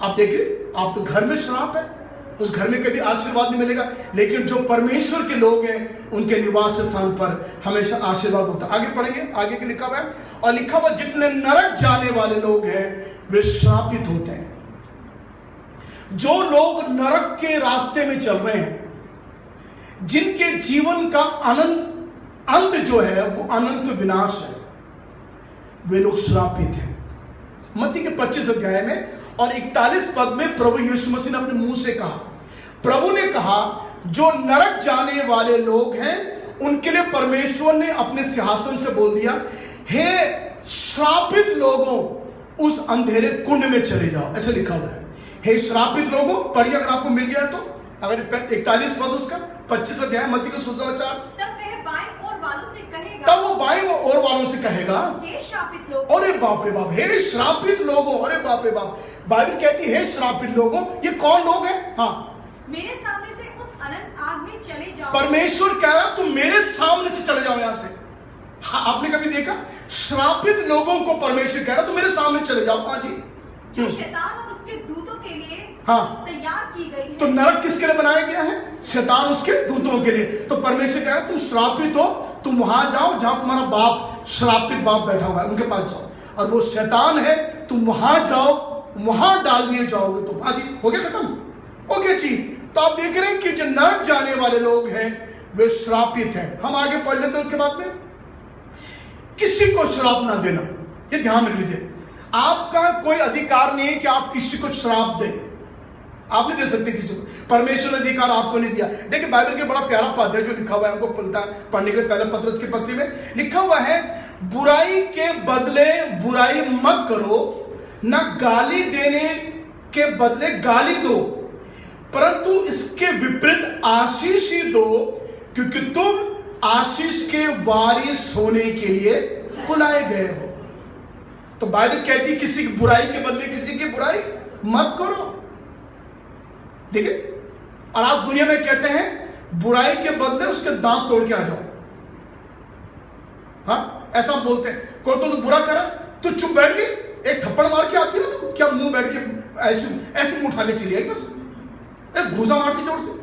[SPEAKER 1] आप देखिए, आप तो घर में श्राप है, उस घर में कभी आशीर्वाद नहीं मिलेगा। लेकिन जो परमेश्वर के लोग हैं, उनके निवास स्थान पर हमेशा आशीर्वाद होता है। आगे पढ़ेंगे, आगे के लिखा हुआ है, और लिखा हुआ जितने नरक जाने वाले लोग हैं वे श्रापित होते हैं। जो लोग नरक के रास्ते में चल रहे हैं, जिनके जीवन का अंत जो है वो अनंत विनाश है, वे लोग श्रापित हैं। मत्ती के 25 अध्याय में और 41 पद में प्रभु यीशु मसीह ने अपने मुंह से कहा, प्रभु ने कहा, जो नरक जाने वाले लोग हैं उनके लिए परमेश्वर ने अपने सिंहासन से बोल दिया, हे श्रापित लोगों, उस अंधेरे कुंड में चले जाओ। ऐसे लिखा हुआ है, हे श्रापित लोगों। पढ़िए अगर आपको मिल गया तो, अगर 41 पद उसका 25 अध्याय मत्ती का सुसमाचार।
[SPEAKER 2] तब वह बाएं ओर वालों से कहेगा,
[SPEAKER 1] तब वो बाएं ओर वालों से कहेगा,
[SPEAKER 2] हे श्रापित लोगों।
[SPEAKER 1] अरे बाप रे बाप, हे श्रापित लोगों, अरे बाप रे बाप। बाइबल कहती है हे श्रापित लोगों। ये कौन लोग हैं? हाँ,
[SPEAKER 2] मेरे सामने से उस अनंत आग में चले जाओ।
[SPEAKER 1] परमेश्वर कह रहा तुम मेरे सामने से चले जाओ यहां से। हाँ, आपने कभी देखा श्रापित लोगों को परमेश्वर कह रहा तुम मेरे सामने चले जाओ। हाँ जी,
[SPEAKER 2] जो शैतान और उसके दूतों के लिए तैयार की गई है।
[SPEAKER 1] तो नरक किसके लिए बनाया गया है? शैतान उसके दूतों के लिए। तो परमेश्वर कह रहा तुम श्रापित हो, तुम वहां जाओ जहां तुम्हारा बाप, श्रापित बाप बैठा हुआ है, उनके पास जाओ। और वो शैतान है, तुम वहां जाओ, वहां डाल दिए जाओगे तुम। हाँ जी, हो गया खत्म, ओके जी। तो आप देख रहे हैं कि जो नरक जाने वाले लोग हैं वे श्रापित हैं। हम आगे पढ़ लेते हैं उसके बाद में, किसी को श्राप ना देना, ये ध्यान रख लीजिए। आपका कोई अधिकार नहीं है कि आप किसी को श्राप दें, आप नहीं दे सकते किसी को, परमेश्वर ने अधिकार आपको नहीं दिया। देखिए बाइबल के बड़ा प्यारा पद है जो लिखा हुआ है, हमको पढ़ने के पहले पत्रस की पत्री में लिखा हुआ है, बुराई के बदले बुराई मत करो, ना गाली देने के बदले गाली दो, परंतु इसके विपरीत आशीष ही दो, क्योंकि तुम आशीष के वारिस होने के लिए बुलाए गए हो। तो बाइबल कहती है किसी की बुराई के बदले किसी की बुराई मत करो। देखिए, और आप दुनिया में कहते हैं बुराई के बदले उसके दांत तोड़ के आ जाओ। हाँ, ऐसा बोलते हैं। कोई तो बुरा करा तो चुप बैठ गई, एक थप्पड़ मार के आती है ना, तो क्या मुंह बैठ के ऐसे मुंह उठा के चली आई, बस एक घूसा मारती जोर से।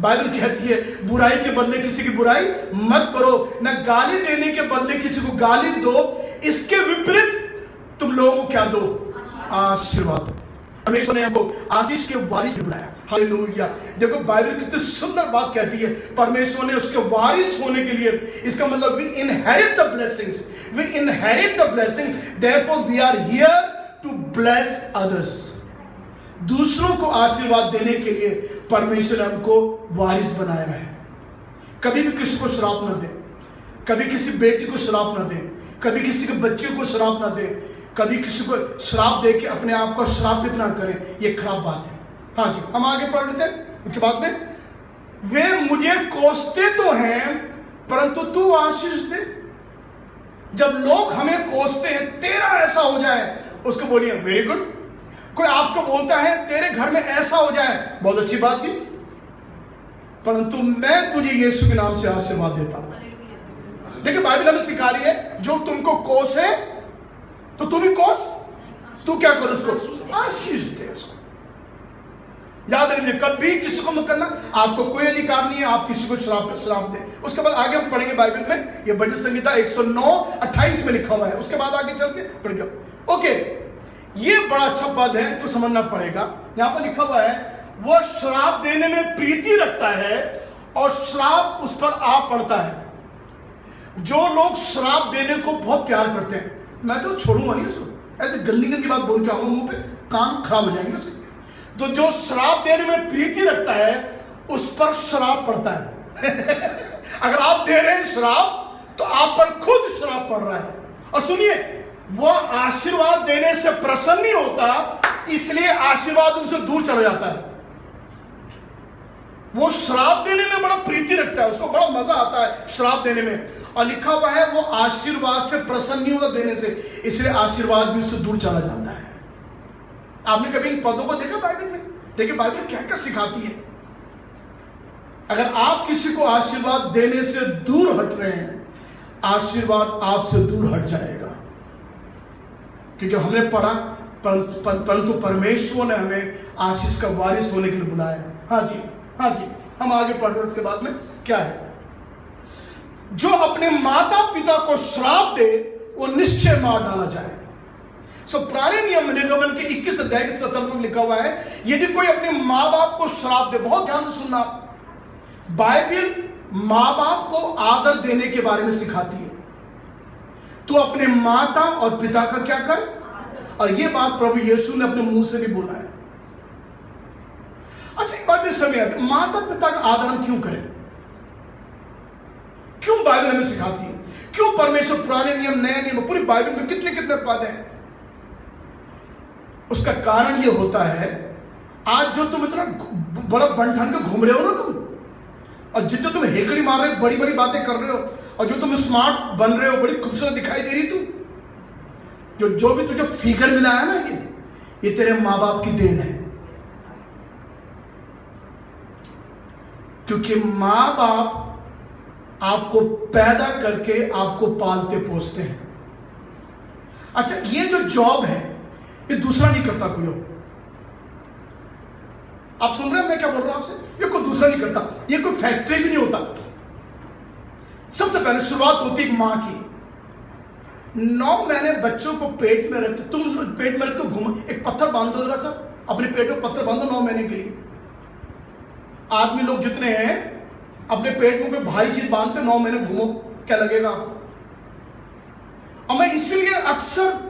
[SPEAKER 1] बाइबल कहती है बुराई के बदले किसी की बुराई मत करो, ना गाली देने के बदले किसी को गाली दो, इसके विपरीत तुम लोगों को क्या दो? आशीर्वाद। परमेश्वर ने आपको आशीष के वारिस बनाया। हालेलुया। देखो बाइबल कितनी सुंदर बात कहती है, परमेश्वर ने उसके वारिस होने के लिए, इसका मतलब we inherit the blessings, we inherit the blessing, therefore we are here to bless others. दूसरों को आशीर्वाद देने के लिए परमेश्वर ने हमको वारिस बनाया है। कभी भी किसी को श्राप न दे, कभी किसी बेटी को श्राप न दे, कभी किसी के बच्चे को श्राप न दे, कभी किसी को श्राप दे के अपने आप को श्रापित ना करें, ये खराब बात है। हाँ जी, हम आगे पढ़ लेते हैं। उसके बाद में, वे मुझे कोसते तो हैं परंतु तू आशीष दे। जब लोग हमें कोसते हैं, तेरा ऐसा हो जाए, उसको बोलिए वेरी गुड। कोई आपको बोलता है तेरे घर में ऐसा हो जाए, बहुत अच्छी बात है, परंतु मैं तुझे यीशु के नाम से आशीर्वाद देता हूं। देखिए बाइबल हमें सिखा रही है, जो तुमको कोसे तो तू भी कोस, तू क्या कर उसको? आशीष दे उसको। याद रखिए, कभी किसी को मत करना। आपको कोई अधिकार नहीं है आप किसी को श्राप दें। उसके बाद आगे हम पढ़ेंगे बाइबल में, ये भजन संहिता 109:28 में लिखा हुआ है। उसके बाद आगे चल के पढ़ेंगे। ओके, ये बड़ा अच्छा पद है, तो समझना पड़ेगा। यहां पर लिखा हुआ है, वो श्राप देने में प्रीति रखता है और श्राप उस पर आ पड़ता है। जो लोग श्राप देने को बहुत प्यार करते हैं, मैं तो छोड़ूंगा नहीं उसको, ऐसे गंदी गंदी बात बोल के आऊंगा मुंह पे, कान खराब हो जाएंगे उसे। तो जो श्राप देने में प्रीति रखता है उस पर श्राप पड़ता है। अगर आप दे रहे हैं श्राप तो आप पर खुद श्राप पड़ रहा है। और सुनिए, वो आशीर्वाद देने से प्रसन्न नहीं होता, इसलिए आशीर्वाद उनसे दूर चला जाता है। वो श्राप देने में बड़ा प्रीति रखता है, उसको बड़ा मजा आता है श्राप देने में। और लिखा हुआ है वो आशीर्वाद से प्रसन्न नहीं होता देने से, इसलिए आशीर्वाद भी उससे दूर चला जाता है। आपने कभी इन पदों को देखा बाइबल में? देखिए बाइबल क्या क्या सिखाती है। अगर आप किसी को आशीर्वाद देने से दूर हट रहे हैं, आशीर्वाद आपसे दूर हट जाएगा। क्योंकि हमने पढ़ा, परंतु परमेश्वर ने हमें आशीष का वारिस होने के लिए बुलाया। हाँ जी, हाँ जी, हम आगे पढ़ रहे हैं। उसके बाद में क्या है, जो अपने माता पिता को श्राप दे वो निश्चय मार डाला जाए। पुराने नियम में निर्गमन के 21 अध्याय के 17 में लिखा हुआ है, यदि कोई अपने माँ बाप को श्राप दे, बहुत ध्यान से सुनना, बाइबल माँ बाप को आदर देने के बारे में सिखाती है। तू अपने माता और पिता का क्या कर, और यह बात प्रभु यीशु ने अपने मुंह से भी बोला है। अच्छा, एक बात समझ आती, माता पिता का आदर हम क्यों करें? क्यों बाइबल हमें सिखाती है? क्यों परमेश्वर पुराने नियम नए नियम, पूरी बाइबल में कितने कितने पद हैं? उसका कारण ये होता है, आज जो तुम इतना बड़ा बन के घूम रहे हो ना तुम, और जितने तुम हेकड़ी मार रहे हो, बड़ी बड़ी बातें कर रहे हो, और जो तुम स्मार्ट बन रहे हो, बड़ी खूबसूरत दिखाई दे रही तुम, जो भी तुझे फिगर मिला है ना, ये तेरे माँ बाप की देन है। क्योंकि माँ बाप आपको पैदा करके आपको पालते पोसते हैं। अच्छा, ये जो जॉब है ये दूसरा नहीं करता कोई और। आप सुन रहे हैं मैं क्या बोल रहा हूं आपसे? ये कोई दूसरा नहीं करता, ये कोई फैक्ट्री भी नहीं होता। सबसे पहले शुरुआत होती है मां की। 9 महीने बच्चों को पेट में रख, तुम पेट में रख के घूमो, एक पत्थर बांध दो जरा सा, अपने पेट में पत्थर बांधो 9 महीने के लिए। आदमी लोग जितने हैं अपने पेट में कोई भारी चीज बांध कर 9 महीने घूमो, क्या लगेगा आपको? और मैं इसलिए अक्सर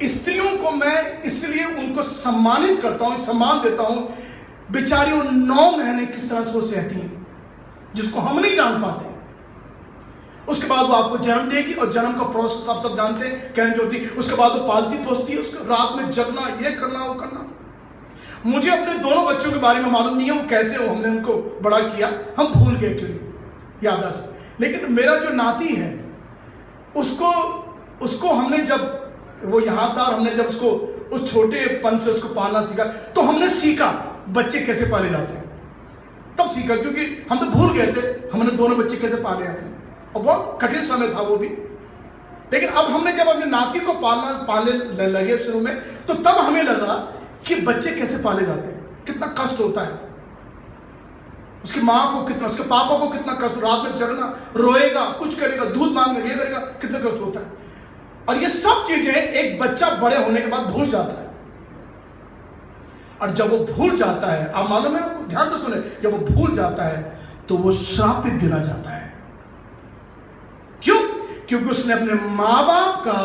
[SPEAKER 1] स्त्रियों को, मैं इसलिए उनको सम्मानित करता हूं, सम्मान देता हूं। बेचारी 9 महीने किस तरह से वो सहती हैं, जिसको हम नहीं जान पाते। उसके बाद वो आपको जन्म देगी, और जन्म का प्रोसेस आप सब जानते हैं कैसे होती है। उसके बाद वो पालती पोसती है, उसको रात में जगना, ये करना वो करना। मुझे अपने दोनों बच्चों के बारे में मालूम नहीं है वो कैसे हो, हमने उनको बड़ा किया, हम भूल गए एक्चुअली याददाश्त। लेकिन मेरा जो नाती है उसको हमने, जब वो यहां था, हमने जब उसको उस छोटेपन से उसको पालना सीखा, तो हमने सीखा बच्चे कैसे पाले जाते हैं, तब सीखा। क्योंकि हम तो भूल गए थे हमने दोनों बच्चे कैसे पाले अपने, और बहुत कठिन समय था वो भी। लेकिन अब हमने जब अपने नाती को पालने लगे शुरू में, तो तब हमें लगा कि बच्चे कैसे पाले जाते हैं, कितना कष्ट होता है। उसकी माँ को कितना, उसके पापा को कितना कष्ट, रात में जगना, रोएगा, कुछ करेगा, दूध मांगेगा, ये करेगा, कितना कष्ट होता है। और ये सब चीजें एक बच्चा बड़े होने के बाद भूल जाता है। और जब वो भूल जाता है, आप मालूम है, ध्यान से सुने, जब वो भूल जाता है तो वो श्रापित गिना जाता है। क्यों? क्योंकि उसने अपने माँ बाप का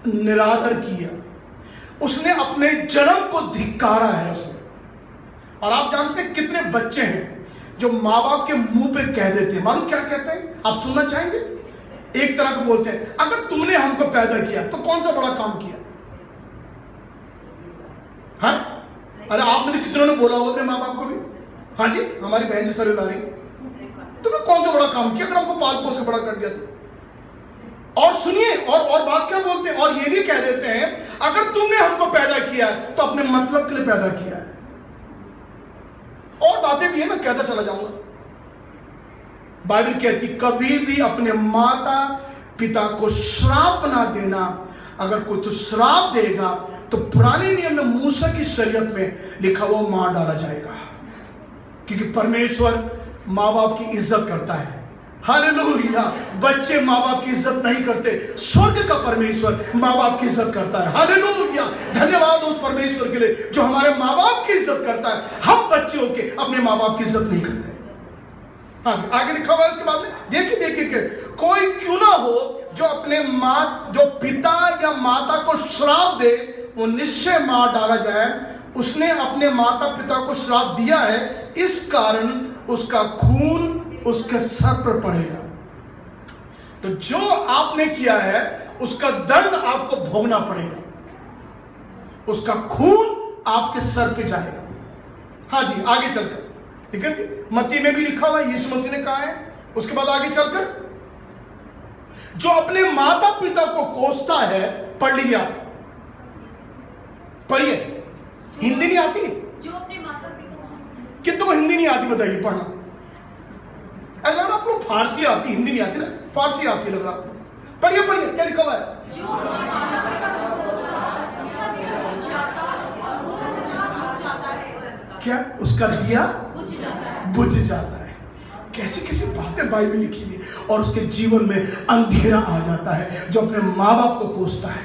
[SPEAKER 1] निरादर किया, उसने अपने जन्म को धिक्कारा है उसने। और आप जानते हैं कितने बच्चे हैं जो माँ बाप के मुंह पे कह देते हैं, मालूम क्या कहते हैं? आप सुनना चाहेंगे? एक तरह को बोलते हैं, अगर तुमने हमको पैदा किया तो कौन सा बड़ा काम किया? हाँ, अरे आप में कितनों ने बोला होगा अपने माँ बाप को भी, हाँ जी, हमारी बहन जी सर ला रही, तुमने कौन सा बड़ा काम किया अगर हमको पाल पोस के बड़ा कर दिया तो? और सुनिए, और बात क्या बोलते हैं, और ये भी कह देते हैं, अगर तुमने हमको पैदा किया है तो अपने मतलब के लिए पैदा किया है। और बातें भी है, मैं कहता चला जाऊंगा। बाइबल कहती कभी भी अपने माता पिता को श्राप ना देना। अगर कोई तो श्राप देगा तो पुराने नियम में मूसा की शरीयत में लिखा हुआ मार डाला जाएगा, क्योंकि परमेश्वर माँ बाप की इज्जत करता है। हालेलुया। बच्चे माँ बाप की इज्जत नहीं करते, स्वर्ग का परमेश्वर माँ बाप की इज्जत करता है। हालेलुया। धन्यवाद उस परमेश्वर के लिए जो हमारे माँ बाप की इज्जत करता है। हम बच्चे होके अपने माँ बाप की इज्जत नहीं करते। हाँ जी, आगे लिखा हुआ है उसके बाद में, देखिए कि कोई क्यों ना हो जो अपने माँ, जो पिता या माता को श्राप दे, वो निश्चय मार डाला जाए। उसने अपने माता पिता को श्राप दिया है, इस कारण उसका खून उसके सर पर पड़ेगा। तो जो आपने किया है उसका दंड आपको भोगना पड़ेगा, उसका खून आपके सर पे जाएगा। हाँ जी, आगे चलकर ठीक है, मत्ती में भी लिखा हुआ है, यीशु मसीह ने कहा है। उसके बाद आगे चलकर जो अपने माता पिता को कोसता है, पढ़ लिया, पढ़िए। हिंदी नहीं आती?
[SPEAKER 2] जो अपने माता पिता,
[SPEAKER 1] कितनों को हिंदी नहीं आती बताइए पढ़ना? ऐसा आप लोग फारसी आती, हिंदी नहीं आती ना, फारसी आती लग रहा आपको। पढ़िए क्या लिखा हुआ है?
[SPEAKER 2] जो अपने माता पिता को कोसता, उसका दिया बुझ जाता और वो अच्छा हो जाता है।
[SPEAKER 1] क्या उसका दिया
[SPEAKER 2] बुझ
[SPEAKER 1] जाता है? कैसी कैसी बातें बाइबल में लिखी हुई, और उसके जीवन में अंधेरा आ जाता है जो अपने माँ बाप को कोसता है।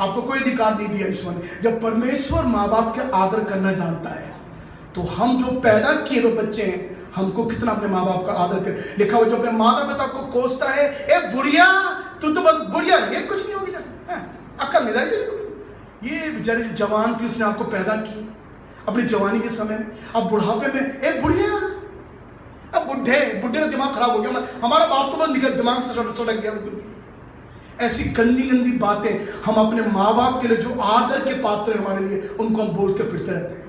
[SPEAKER 1] आपको कोई अधिकार नहीं दिया ईश्वर ने। जब परमेश्वर माँ बाप के आदर करना जानता है, तो हम जो पैदा किए हुए बच्चे हैं, हमको कितना अपने माँ बाप का आदर कर। लिखा हुआ जो अपने माता पिता को कोसता है, ए बुढ़िया तू तो बस बुढ़िया रही, कुछ नहीं होगी, अक्ल नहीं रही। ये बेचारी जवान थी, उसने आपको पैदा की अपनी जवानी के समय में, अब बुढ़ापे में ए बुढ़िया, अब बुढ़े का दिमाग खराब हो गया, हमारा बाप तो बस निकल दिमाग से सड़क गया। ऐसी गंदी बातें हम अपने माँ बाप के लिए जो आदर के पात्र है हमारे लिए, उनको हम बोल के फिरते रहते हैं।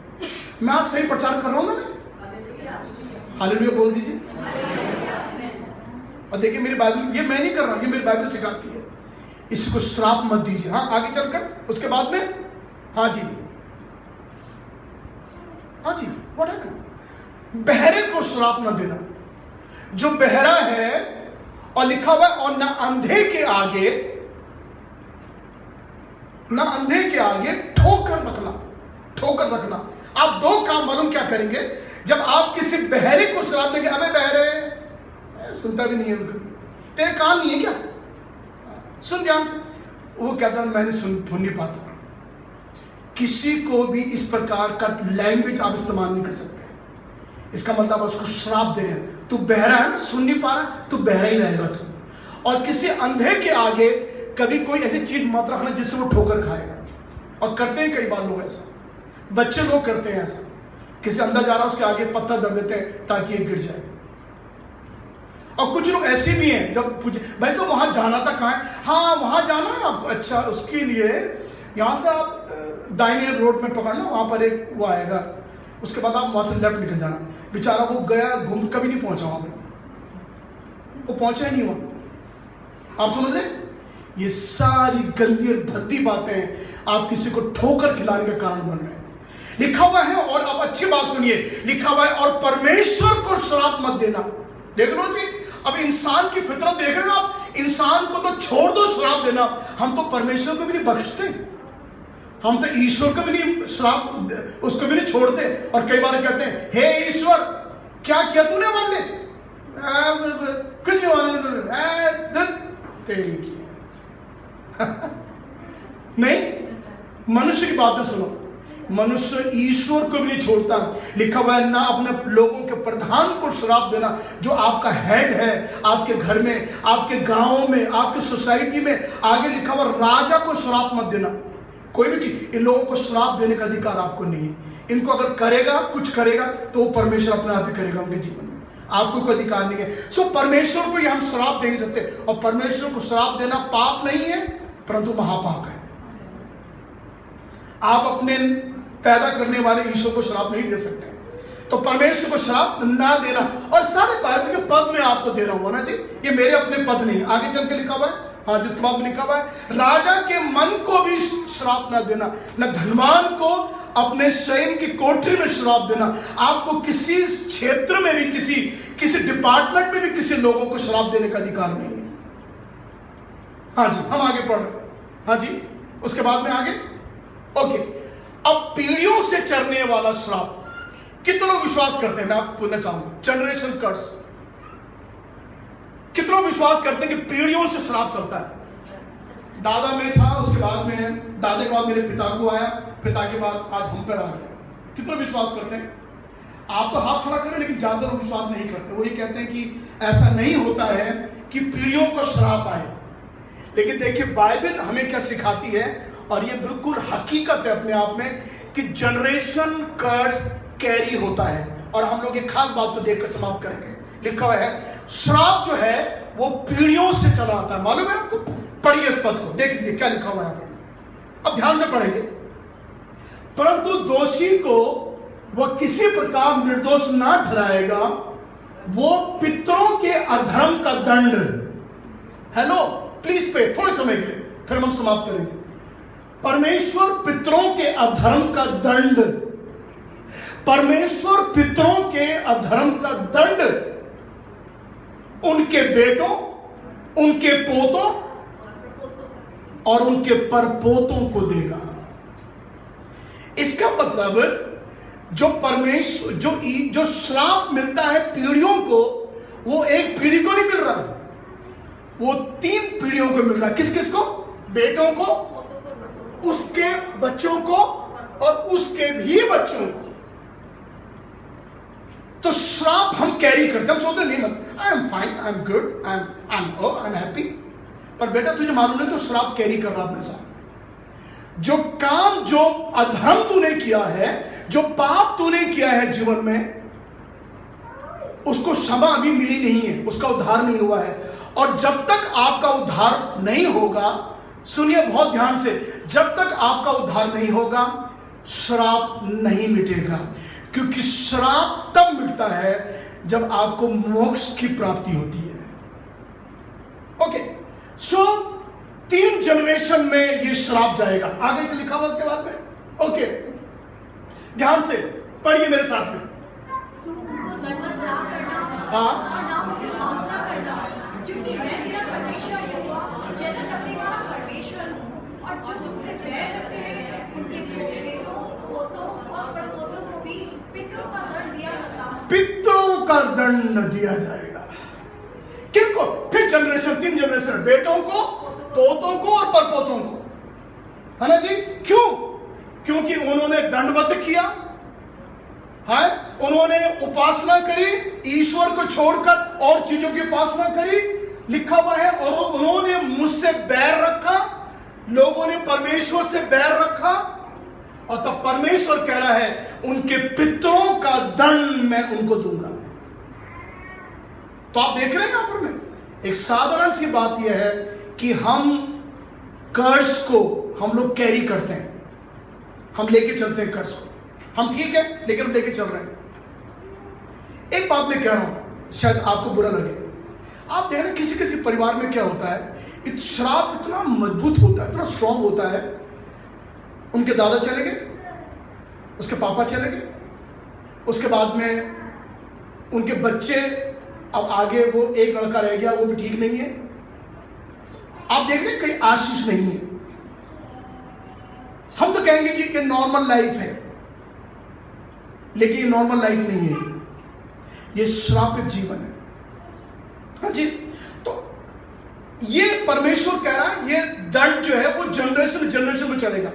[SPEAKER 1] मैं आज सही प्रचार कर रहा हूं ना? हालेलुया बोल दीजिए। और देखिए मेरी बाइबल, ये मैं नहीं कर रहा, ये मेरी बाइबल सिखाती है, इसको श्राप मत दीजिए। हाँ, आगे चलकर उसके बाद में, हाँ जी व्हाट हैपेंड? बहरे को श्राप न देना। जो बहरा है, और लिखा हुआ है, और ना अंधे के आगे ठोकर रखना। आप दो काम मालूम क्या करेंगे? जब आप किसी बहरे को श्राप देंगे, अबे बहरे, सुनता भी नहीं है उनको, तेरे कान नहीं है क्या? सुन ध्यान से। वो कहता है मैंने सुन नहीं पाता। किसी को भी इस प्रकार का लैंग्वेज आप इस्तेमाल नहीं कर सकते। इसका मतलब उसको श्राप दे रहे हैं, तू बहरा है ना, सुन नहीं पा रहा, तू बहरा ही रहेगा तू। और किसी अंधे के आगे कभी कोई ऐसी चीज मत रखना जिससे वो ठोकर खाएगा। और करते हैं कई बार लोग ऐसा, बच्चे लोग करते हैं ऐसा, किसी अंधा जा रहा है उसके आगे पत्थर धर देते हैं ताकि ये गिर जाए। और कुछ लोग ऐसे भी हैं, जब पूछे भाई साहब वहां जाना था, कहाँ है? हाँ वहां जाना है आपको, अच्छा उसके लिए यहाँ से आप दाहिने रोड में पकड़ना, वहां पर एक वो आएगा, उसके बाद आप वहां से लेफ्ट निकल जाना। बेचारा वो गया, घूम, कभी नहीं पहुंचा वहां पर, वो पहुंचा ही नहीं वहां। आप समझ रहे? ये सारी गंदी और भद्दी बातें आप किसी को ठोकर खिलाने का कारण बन रहे हैं। लिखा हुआ है, और आप अच्छी बात सुनिए, लिखा हुआ है, और परमेश्वर को श्राप मत देना। देख लो जी, अब इंसान की फितरत देख रहे हो आप, इंसान को तो छोड़ दो श्राप देना, हम तो परमेश्वर को भी नहीं बख्शते, हम तो ईश्वर को भी नहीं श्राप, उसको भी नहीं छोड़ते। और कई बार कहते हैं हे ईश्वर क्या किया तूने हमारे लिए? कुछ नहीं हुआ, तेरी की नहीं। मनुष्य की बातें सुनो, मनुष्य ईश्वर को भी नहीं छोड़ता। लिखा हुआ है ना अपने लोगों के प्रधान को श्राप देना, जो आपका हेड है, आपके घर में, आपके गांव में, आपके सोसाइटी में। आगे लिखा हुआ राजा को श्राप मत देना। कोई भी चीज, इन लोगों को श्राप देने का अधिकार आपको नहीं है। इनको अगर करेगा, कुछ करेगा, तो वो परमेश्वर अपने आप ही करेगा उनके जीवन में, आपको कोई अधिकार नहीं है। सो परमेश्वर को हम श्राप दे नहीं सकते, और परमेश्वर को श्राप देना पाप नहीं है परंतु महापाप है। आप अपने पैदा करने वाले ईश्वर को श्राप नहीं दे सकते, तो परमेश्वर को श्राप ना देना। और सारे बाइबल के पद में आपको दे रहा हूं ना जी, ये मेरे अपने पद नहीं, आगे चल के लिखा हुआ है। हाँ, जिसके बाद में लिखा हुआ है राजा के मन को भी श्राप ना देना, न धनवान को अपने शयन की कोठरी में श्राप देना। आपको किसी क्षेत्र में भी, किसी डिपार्टमेंट में भी किसी लोगों को श्राप देने का अधिकार नहीं है। हाँ जी, हम आगे पढ़ रहे हैं। हाँ जी, उसके बाद में आगे ओके। अब पीढ़ियों से चलने वाला श्राप, कितने लोग विश्वास करते हैं? मैं आपको पूछना चाहूंगा, जनरेशन कर्स, कितने लोग विश्वास करते हैं कि पीढ़ियों से श्राप चलता है? दादा में था, उसके बाद में दादे के बाद मेरे पिता को आया, पिता के बाद आज हम पर आ गया। कितने विश्वास करते हैं? आप तो हाथ खड़ा करें, लेकिन ज्यादा लोग विश्वास नहीं करते। वो ये कहते हैं कि ऐसा नहीं होता है कि पीढ़ियों को श्राप आए। लेकिन देखिए बाइबल हमें क्या सिखाती है, और ये बिल्कुल हकीकत है अपने आप में, कि जनरेशन कर्स कैरी होता है। और हम लोग एक खास बात को देखकर समाप्त करेंगे। लिखा हुआ है श्राप जो है वो पीढ़ियों से चला आता है। मालूम है आपको? पढ़िए इस पद को, देख लीजिए क्या लिखा हुआ है यहाँ पर। अब ध्यान से पढ़ेंगे। परंतु दोषी को वह किसी प्रकार निर्दोष ना ठहराएगा, वो पितरों के अधर्म का दंड। हेलो, प्लीज पे थोड़े समय के लिए, फिर हम समाप्त करेंगे। परमेश्वर पितरों के अधर्म का दंड, परमेश्वर पितरों के अधर्म का दंड उनके बेटों, उनके पोतों और उनके परपोतों को देगा। इसका मतलब जो परमेश्वर जो श्राप मिलता है पीढ़ियों को, वो एक पीढ़ी को नहीं मिल रहा, वो 3 पीढ़ियों को मिल रहा है। किस किस को? बेटों को, उसके बच्चों को और उसके भी बच्चों को। तो श्राप हम कैरी करते, हम सोचते नहीं मत I am fine, I am good, I am happy. पर बेटा तुझे मालूम नहीं तो श्राप कैरी कर रहा अपने साथ। जो काम, जो अधर्म तूने किया है, जो पाप तूने किया है जीवन में, उसको क्षमा अभी मिली नहीं है, उसका उद्धार नहीं हुआ है। और जब तक आपका उद्धार नहीं होगा, सुनिए बहुत ध्यान से, जब तक आपका उद्धार नहीं होगा श्राप नहीं मिटेगा। क्योंकि श्राप तब मिटता है जब आपको मोक्ष की प्राप्ति होती है। ओके, सो 3 जनरेशन में ये श्राप जाएगा। आगे क्या लिखा हुआ उसके बाद में? ओके, ध्यान से पढ़िए मेरे साथ में।
[SPEAKER 2] तू उनको दंडवत ना करना,
[SPEAKER 1] हाँ।
[SPEAKER 2] और ना उनकी उपासना करना, क्योंकि मैं तेरा परमेश्वर यहोवा जलन रखने वाला परमेश्वर हूँ। और जो मुझसे बैर रखते हैं उनके बेटों, पोतों और परपोतों को भी पितरों का दंड दिया करता हूँ।
[SPEAKER 1] पितरों का दंड दिया जाएगा। किनको? फिर जनरेशन, 3 जनरेशन, बेटों को, पोतों को और परपोतों को, है ना जी? क्यों? क्योंकि उन्होंने दंडवत किया है, उन्होंने उपासना करी, ईश्वर को छोड़कर और चीजों की उपासना करी। लिखा हुआ है और उन्होंने मुझसे बैर रखा, लोगों ने परमेश्वर से बैर रखा, और तब परमेश्वर कह रहा है उनके पितरों का दंड मैं उनको दूंगा। तो आप देख रहे हैं यहां पर में एक साधारण सी बात यह है कि हम कर्स को हम लोग कैरी करते हैं, हम लेके चलते हैं कर्स को। हम ठीक है, लेकिन हम लेके चल रहे हैं। एक बात मैं कह रहा हूं, शायद आपको बुरा लगे। आप देख रहे हैं किसी किसी परिवार में क्या होता है, श्राप इतना मजबूत होता है, इतना स्ट्रांग होता है। उनके दादा चले गए, उसके पापा चले गए, उसके बाद में उनके बच्चे, अब आगे वो एक लड़का रह गया, वो भी ठीक नहीं है। आप देख रहे हैं कहीं आशीष नहीं है। हम तो कहेंगे कि ये नॉर्मल लाइफ है, लेकिन ये नॉर्मल लाइफ नहीं है, ये श्रापित जीवन है। हाँ जी, तो ये परमेश्वर कह रहा है ये दंड जो है वो जनरेशन जनरेशन में चलेगा।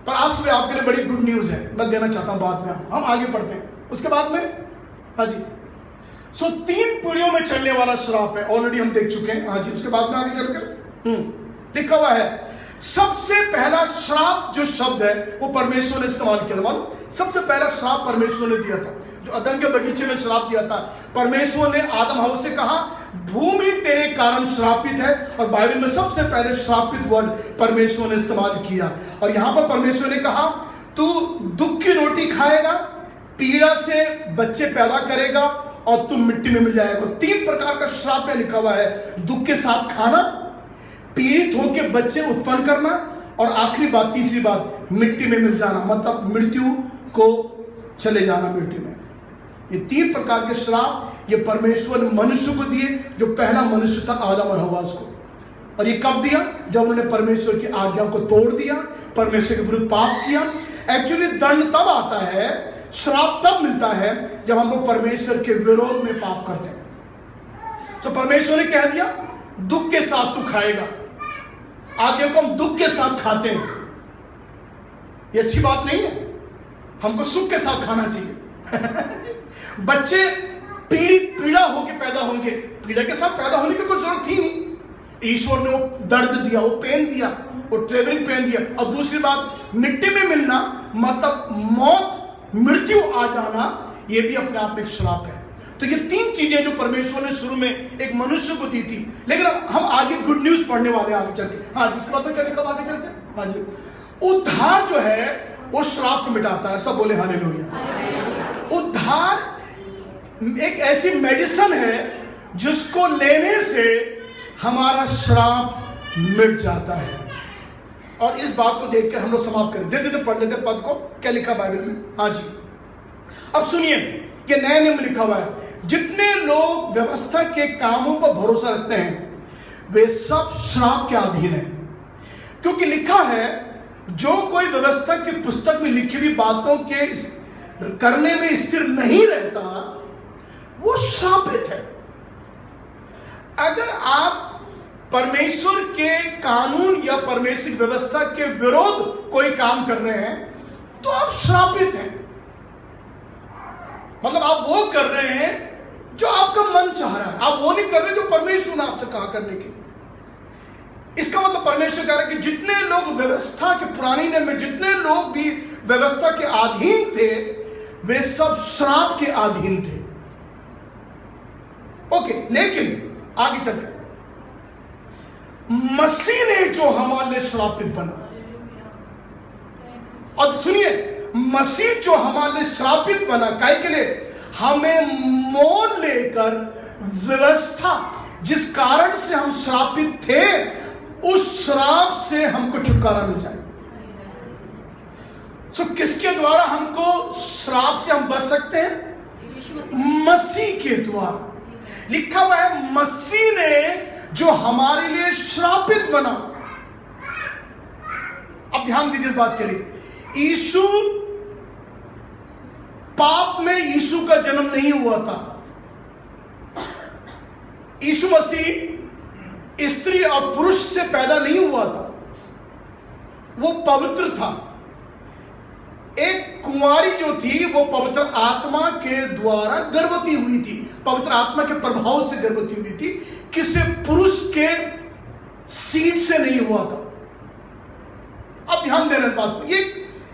[SPEAKER 1] पर आज सुबह आपके लिए बड़ी गुड न्यूज है, मैं देना चाहता हूं। बाद में हम आगे बढ़ते हैं, उसके बाद में हाँ जी। सो 3 पीढ़ियों में चलने वाला श्राप है, ऑलरेडी हम देख चुके हैं। हाँ जी, उसके बाद में आगे चलकर लिखा हुआ है सबसे पहला श्राप जो शब्द है वो परमेश्वर ने इस्तेमाल किया था। मालूम, सबसे पहला श्राप परमेश्वर ने दिया था, जो अदन के बगीचे में श्राप दिया था। परमेश्वर ने आदम हवा से कहा भूमि तेरे कारण श्रापित है, और बाइबल में सबसे पहले श्रापित वर्ड परमेश्वर ने इस्तेमाल किया। और यहां पर परमेश्वर ने कहा तू दुख की रोटी खाएगा, पीड़ा से बच्चे पैदा करेगा और तुम मिट्टी में मिल जाएगा। 3 प्रकार का श्राप में लिखा हुआ है, दुख के साथ खाना, पीड़ित होकर बच्चे उत्पन्न करना, और आखिरी बात, तीसरी बात, मिट्टी में मिल जाना, मतलब मृत्यु को चले जाना मृत्यु में। ये 3 प्रकार के श्राप ये परमेश्वर ने मनुष्य को दिए, जो पहला मनुष्य था आदम और हव्वा को। और ये कब दिया? जब उन्होंने परमेश्वर की आज्ञा को तोड़ दिया, परमेश्वर के विरुद्ध पाप किया। एक्चुअली दंड तब आता है, श्राप तब मिलता है जब हम लोग परमेश्वर के विरोध में पाप करते हैं। तो परमेश्वर ने कह दिया दुख के साथ तू खाएगा, आज्ञा को हम दुख के साथ खाते हैं। ये अच्छी बात नहीं है, हमको सुख के साथ खाना चाहिए। बच्चे पीड़ा होके पैदा होंगे, पीड़ा के साथ पैदा होने की कोई जरूरत थी नहीं। ईश्वर ने वो दर्द दिया, वो पेन दिया, वो ट्रेवलिंग पेन दिया। और दूसरी बात, मिट्टी में मिलना मतलब मौत, मृत्यु आ जाना, ये भी अपने आप में एक श्राप है। तो ये तीन चीजें जो परमेश्वर ने शुरू में एक मनुष्य को दी थी। लेकिन हम आगे गुड न्यूज पढ़ने वाले हैं आगे चल के। हाँ, जिस बात में क्या लिखा आगे चल के? हाँ जी, उद्धार जो है वो श्राप को मिटाता है। सब बोले हालेलुया। उद्धार एक ऐसी मेडिसिन है जिसको लेने से हमारा श्राप मिट जाता है। और इस बात को देखकर हम लोग समाप्त करें। दे पढ़ लेते पद को, क्या लिखा बाइबल में। हाँ जी, अब सुनिए, ये नए नियम लिखा हुआ है। जितने लोग व्यवस्था के कामों पर भरोसा रखते हैं वे सब श्राप के अधीन है, क्योंकि लिखा है जो कोई व्यवस्था की पुस्तक में लिखी हुई बातों के करने में स्थिर नहीं रहता वो श्रापित है। अगर आप परमेश्वर के कानून या परमेश्वर व्यवस्था के विरोध कोई काम कर रहे हैं तो आप श्रापित हैं। मतलब आप वो कर रहे हैं जो आपका मन चाह रहा है, आप वो नहीं कर रहे जो परमेश्वर ने आपसे कहा करने के लिए। इसका मतलब परमेश्वर कह रहा है कि जितने लोग व्यवस्था के पुराने नियम में जितने लोग भी व्यवस्था के अधीन थे वे सब श्राप के अधीन थे। ओके, लेकिन आगे चलकर मसीह ने जो हमारे लिए श्रापित बना, और सुनिए, मसीह जो हमारे लिए श्रापित बना, काहे के लिए? हमें मोल लेकर व्यवस्था जिस कारण से हम श्रापित थे उस श्राप से हमको छुटकारा मिल जाए। सो किसके द्वारा हमको श्राप से हम बच सकते हैं? मसीह के द्वारा। लिखा हुआ है मसीह ने जो हमारे लिए श्रापित बना। अब ध्यान दीजिए इस बात के लिए। यीशु, पाप में यीशु का जन्म नहीं हुआ था। यीशु मसीह स्त्री और पुरुष से पैदा नहीं हुआ था, वो पवित्र था। एक कुंवारी जो थी वो पवित्र आत्मा के द्वारा गर्भवती हुई थी, पवित्र आत्मा के प्रभाव से गर्भवती हुई थी, किसी पुरुष के सीड से नहीं हुआ था। अब ध्यान देना इस बात को, ये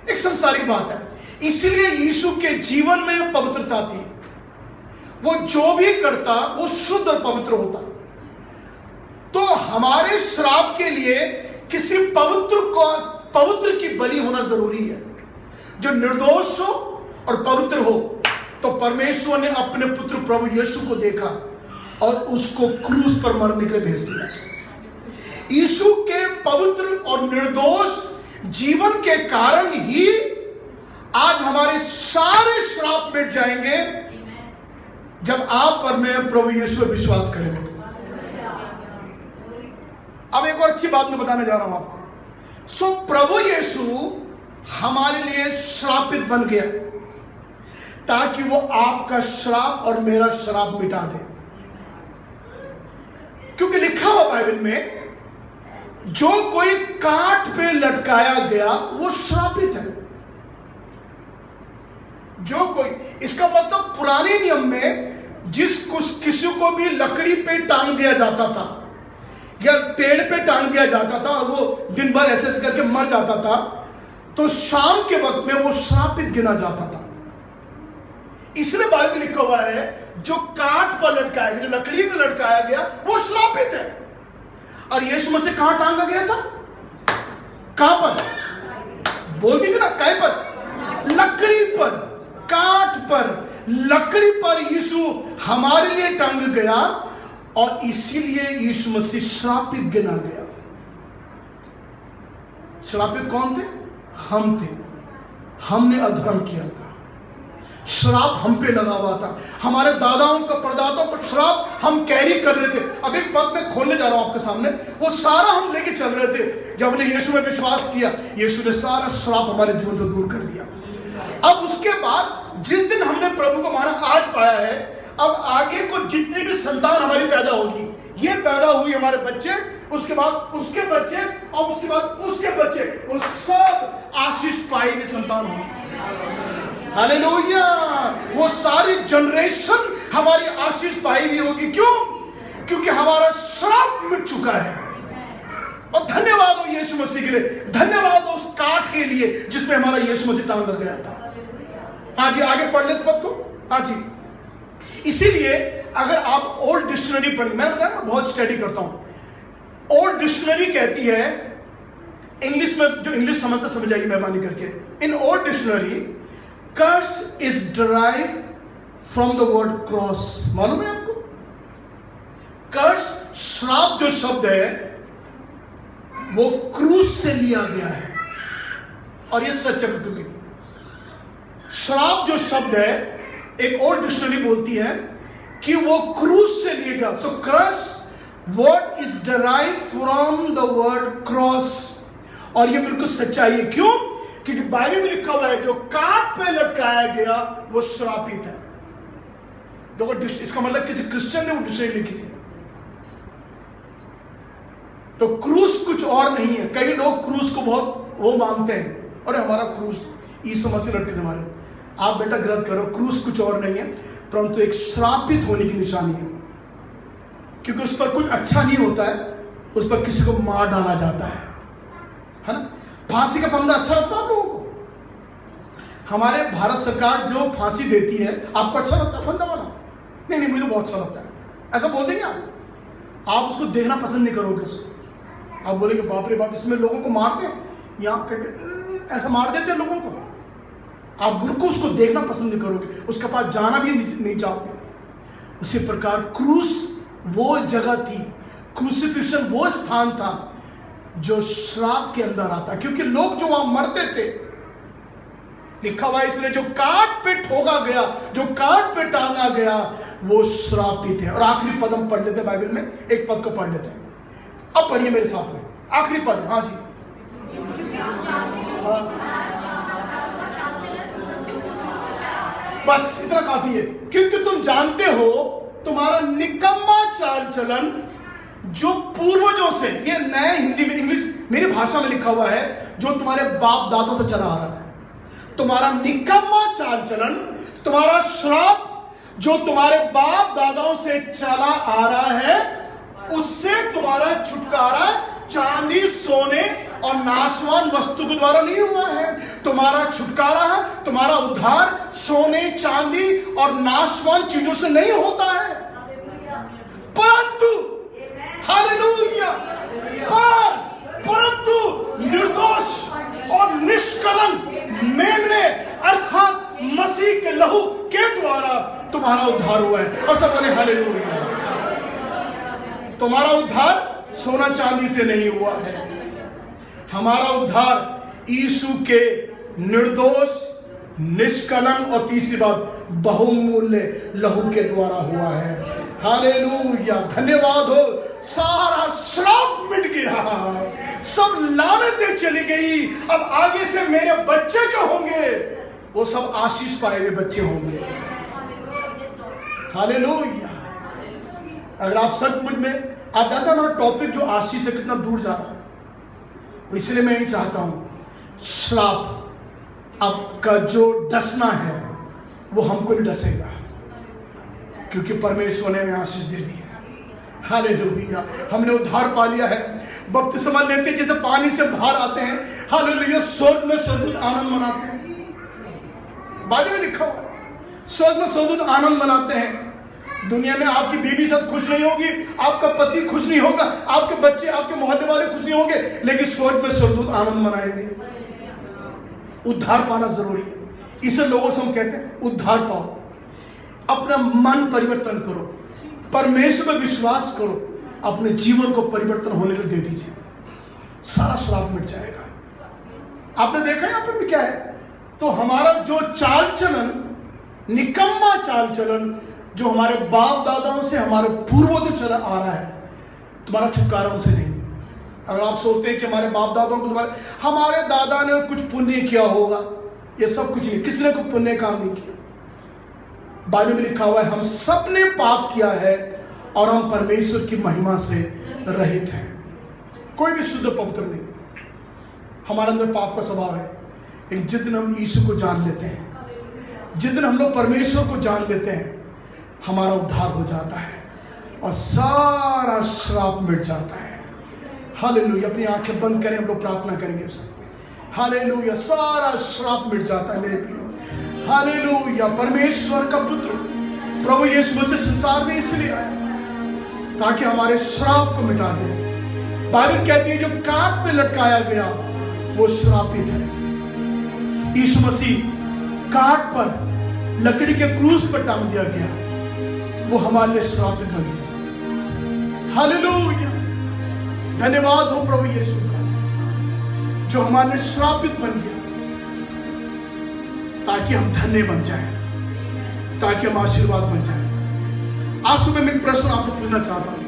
[SPEAKER 1] एक संसारिक बात है। इसलिए यीशु के जीवन में पवित्रता थी, वो जो भी करता वो शुद्ध और पवित्र होता। तो हमारे श्राप के लिए किसी पवित्र की बलि होना जरूरी है, जो निर्दोष हो और पवित्र हो। तो परमेश्वर ने अपने पुत्र प्रभु यीशु को देखा और उसको क्रूस पर मरने के लिए भेज दिया। यीशु के पवित्र और निर्दोष जीवन के कारण ही आज हमारे सारे श्राप मिट जाएंगे जब आप और मैं प्रभु यीशु पर विश्वास करेंगे। अब एक और अच्छी बात मैं बताने जा रहा हूं आपको। सो प्रभु यीशु हमारे लिए श्रापित बन गया ताकि वो आपका श्राप और मेरा श्राप मिटा दे। क्योंकि लिखा हुआ बाइबल में जो कोई काठ पे लटकाया गया वो श्रापित है। जो कोई, इसका मतलब पुराने नियम में किसी को भी लकड़ी पे टांग दिया जाता था या पेड़ पे टांग दिया जाता था और वो दिन भर ऐसे ऐसे करके मर जाता था, तो शाम के वक्त में वो श्रापित गिना जाता था। इसलिए बाइबल में लिखा हुआ है जो काठ पर लटकाया गया, जो लकड़ी पर लटकाया गया वो श्रापित है। और यीशु मसीह कहां टांगा गया था? कहां पर? बोल दीजिए ना, काय पर? लकड़ी पर, काठ पर, लकड़ी पर यीशु हमारे लिए टांग गया और इसीलिए यीशु मसीह श्रापित गिना गया। श्रापित कौन थे? हम थे। हमने अधर्म किया था। श्राप हम पे लगा हुआ था, हमारे दादाओं का परदादाओं पर श्राप हम कैरी कर रहे थे। अब एक पद में खोलने जा रहा हूं आपके सामने, वो सारा हम लेके चल रहे थे। जब हमने यीशु में विश्वास किया, यीशु ने सारा श्राप हमारे जीवन से दूर कर दिया। अब उसके बाद जिस दिन हमने प्रभु को माना, आज पाया है, अब आगे को जितनी भी संतान हमारी पैदा होगी, ये पैदा हुई हमारे बच्चे, उसके बाद उसके बच्चे, और उसके बाद उसके बच्चे, वो सब आशीष पाई हुई संतान होगी। हालेलुया! वो सारी जनरेशन हमारी आशीष पाई हुई होगी। क्यों? क्योंकि हमारा श्राप मिट चुका है। और धन्यवाद हो यीशु मसीह के लिए, धन्यवाद हो उस काट के लिए जिसमें हमारा यीशु मसीह टांग लग गया था। हाँ जी, आगे पढ़ ले इस पद को। हाँ जी, इसीलिए अगर आप ओल्ड डिक्शनरी पढ़ें, मैं बताया मैं बहुत स्टडी करता हूं। ओल्ड डिक्शनरी कहती है, इंग्लिश में जो इंग्लिश समझता समझ आएगी मेहरबानी करके। In old dictionary curse is derived from the word cross. मालूम है आपको? कर्स, श्राप जो शब्द है वो क्रूस से लिया गया है, और ये सच है बिल्कुल। श्राप जो शब्द है, एक और डिक्शनरी बोलती है कि वो क्रूस से लिया गया। So curse word is derived from the word cross, और ये बिल्कुल सच्चाई है। क्यों? क्योंकि बाइबल में लिखा हुआ है जो काट पे लटकाया गया वो श्रापित है। देखो, इसका मतलब किसी क्रिश्चियन ने वो डिक्शनरी लिखी थी। तो क्रूस कुछ और नहीं है। कई लोग क्रूस को बहुत वो मानते हैं, अरे हमारा क्रूस यीशु मसीह लटके हमारे। आप बेटा गलत करो, क्रूस कुछ और नहीं है परंतु एक श्रापित होने की निशानी है। क्योंकि उस पर कुछ अच्छा नहीं होता है, उस पर किसी को मार डाला जाता है ना। फांसी का फंदा अच्छा लगता है आप लोगों को? हमारे भारत सरकार जो फांसी देती है, आपको अच्छा लगता है फंदा वाला? नहीं नहीं, मुझे बहुत अच्छा लगता है। ऐसा बोल देंगे आप उसको देखना पसंद नहीं करोगे उसको। आप बोलेंगे बाप रे बाप, इसमें लोगों को मारते हैं, यहाँ ऐसा मार देते हैं लोगों को। आप बिल्कुल उसको देखना पसंद नहीं करोगे, उसके पास जाना भी नहीं चाहोगे। उसी प्रकार क्रूस वो जगह थी, क्रूसिफिक्शन वो स्थान था जो श्राप के अंदर आता, क्योंकि लोग जो वहां मरते थे, लिखा हुआ इसलिए जो काट पे ठोका गया, जो काट पे टांगा गया, वो श्रापित है। और आखिरी पद हम पढ़ लेते हैं बाइबल में, एक पद को पढ़ लेते हैं। अब पढ़िए मेरे साथ में आखिरी पद। हाँ जी, बस इतना काफी है। क्योंकि तुम जानते हो तुम्हारा निकम्मा चाल चलन जो पूर्वजों से, ये नए हिंदी में, इंग्लिश मेरी भाषा में लिखा हुआ है, जो तुम्हारे बाप दादों से चला आ रहा है। तुम्हारा निकम्मा चाल चलन, तुम्हारा श्राप जो तुम्हारे बाप दादाओं से चला आ रहा है, उससे तुम्हारा छुटकारा चांदी, सोने और नाशवान वस्तु के द्वारा नहीं हुआ है। तुम्हारा छुटकारा है, तुम्हारा उद्धार सोने, चांदी और नाशवान चीजों से नहीं होता है, परंतु हालेलुया, परंतु निर्दोष और निष्कलंक मेमने अर्थात मसीह के लहू के द्वारा तुम्हारा उद्धार हुआ है। और सब बोले हालेलुया। तुम्हारा उद्धार सोना चांदी से नहीं हुआ है, हमारा उद्धार यीशु के निर्दोष, निष्कलंक और तीसरी बात बहुमूल्य लहू के द्वारा हुआ है। हालेलुया, धन्यवाद हो। सारा श्राप मिट गया, सब लानतें चली गई। अब आगे से मेरे बच्चे जो होंगे वो सब आशीष पाए हुए बच्चे होंगे। हालेलुया। अगर आप सचमुच में, आप जानते हैं हमारा टॉपिक जो आशीष से कितना दूर जा रहा है, इसलिए मैं यही चाहता हूं श्राप आपका जो डसना है वो हमको नहीं डसेगा, क्योंकि परमेश्वर ने हमें आशीष दे दी है। हालेलुया, हमने उद्धार पा लिया है। बपतिस्मा लेते जैसे पानी से बाहर आते हैं, हालेलुया, स्वर्ग में स्वर्गदूत आनंद मनाते हैं। बाइबल में लिखा हुआ है स्वर्ग में स्वर्गदूत आनंद मनाते हैं। दुनिया में आपकी बीवी साथ खुश नहीं होगी, आपका पति खुश नहीं होगा, आपके बच्चे, आपके मोहल्ले वाले खुश नहीं होंगे, लेकिन स्वर्ग में स्वर्गदूत आनंद मनाएंगे। उद्धार पाना जरूरी है। इसे लोगों से हम कहते हैं उद्धार पाओ। अपना मन परिवर्तन करो, परमेश्वर में विश्वास करो, अपने जीवन को परिवर्तन होने के लिए दे दीजिए, सारा श्राप मिट जाएगा। आपने देखा यहां पर भी क्या है, तो हमारा जो चाल चलन निकम्मा चाल चलन जो हमारे बाप दादाओं से, हमारे पूर्वजों से चला आ रहा है, तुम्हारा छुटकारा उनसे नहीं। अगर आप सोचते हैं कि हमारे बाप दादाओं को, हमारे दादा ने कुछ पुण्य किया होगा, ये सब कुछ नहीं, किसने कोई पुण्य काम नहीं किया। बाइबल में लिखा हुआ है हम सब ने पाप किया है और हम परमेश्वर की महिमा से रहित हैं। कोई भी शुद्ध पवित्र नहीं, हमारे अंदर पाप का स्वभाव है। लेकिन जिस दिन हम यीशु को जान लेते हैं, जिस दिन हम लोग परमेश्वर को जान लेते हैं, हमारा उद्धार हो जाता है और सारा श्राप मिट जाता है। हालेलुया। अपनी आंखें बंद करें, हम लोग प्रार्थना करेंगे सब। हालेलुया। सारा श्राप मिट जाता है मेरे प्रियो। हालेलुया। परमेश्वर का पुत्र प्रभु यीशु मसीह संसार में इसलिए आया ताकि हमारे श्राप को मिटा दे। बाइबल कहती है जो काट पे लटकाया गया वो श्रापित है। यीशु मसीह काट पर लकड़ी के क्रूस पर टांग दिया गया, वो हमारे लिए श्रापित बन गया। हालेलुया। धन्यवाद हो प्रभु यीशु का जो हमारे लिए श्रापित बन गया ताकि हम धन्य बन जाएं, ताकि हम आशीर्वाद बन जाएं। आज सुबह मैं एक प्रश्न आपसे पूछना चाहता हूं।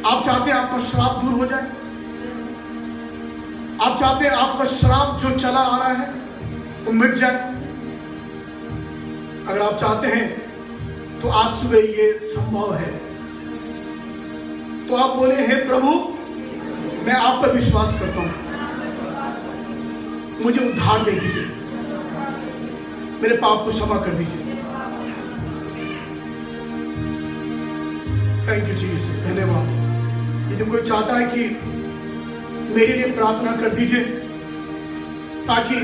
[SPEAKER 1] आप चाहते हैं आपका श्राप दूर हो जाए? आप चाहते हैं आपका श्राप जो चला आ रहा है वो मिट जाए? अगर आप चाहते हैं तो आज सुबह ये संभव है। तो आप बोले हे प्रभु मैं आप पर विश्वास करता हूं, मुझे उद्धार दे दीजिए, मेरे पाप को क्षमा कर दीजिए। Thank you Jesus. धन्यवाद। यदि कोई चाहता है कि मेरे लिए प्रार्थना कर दीजिए ताकि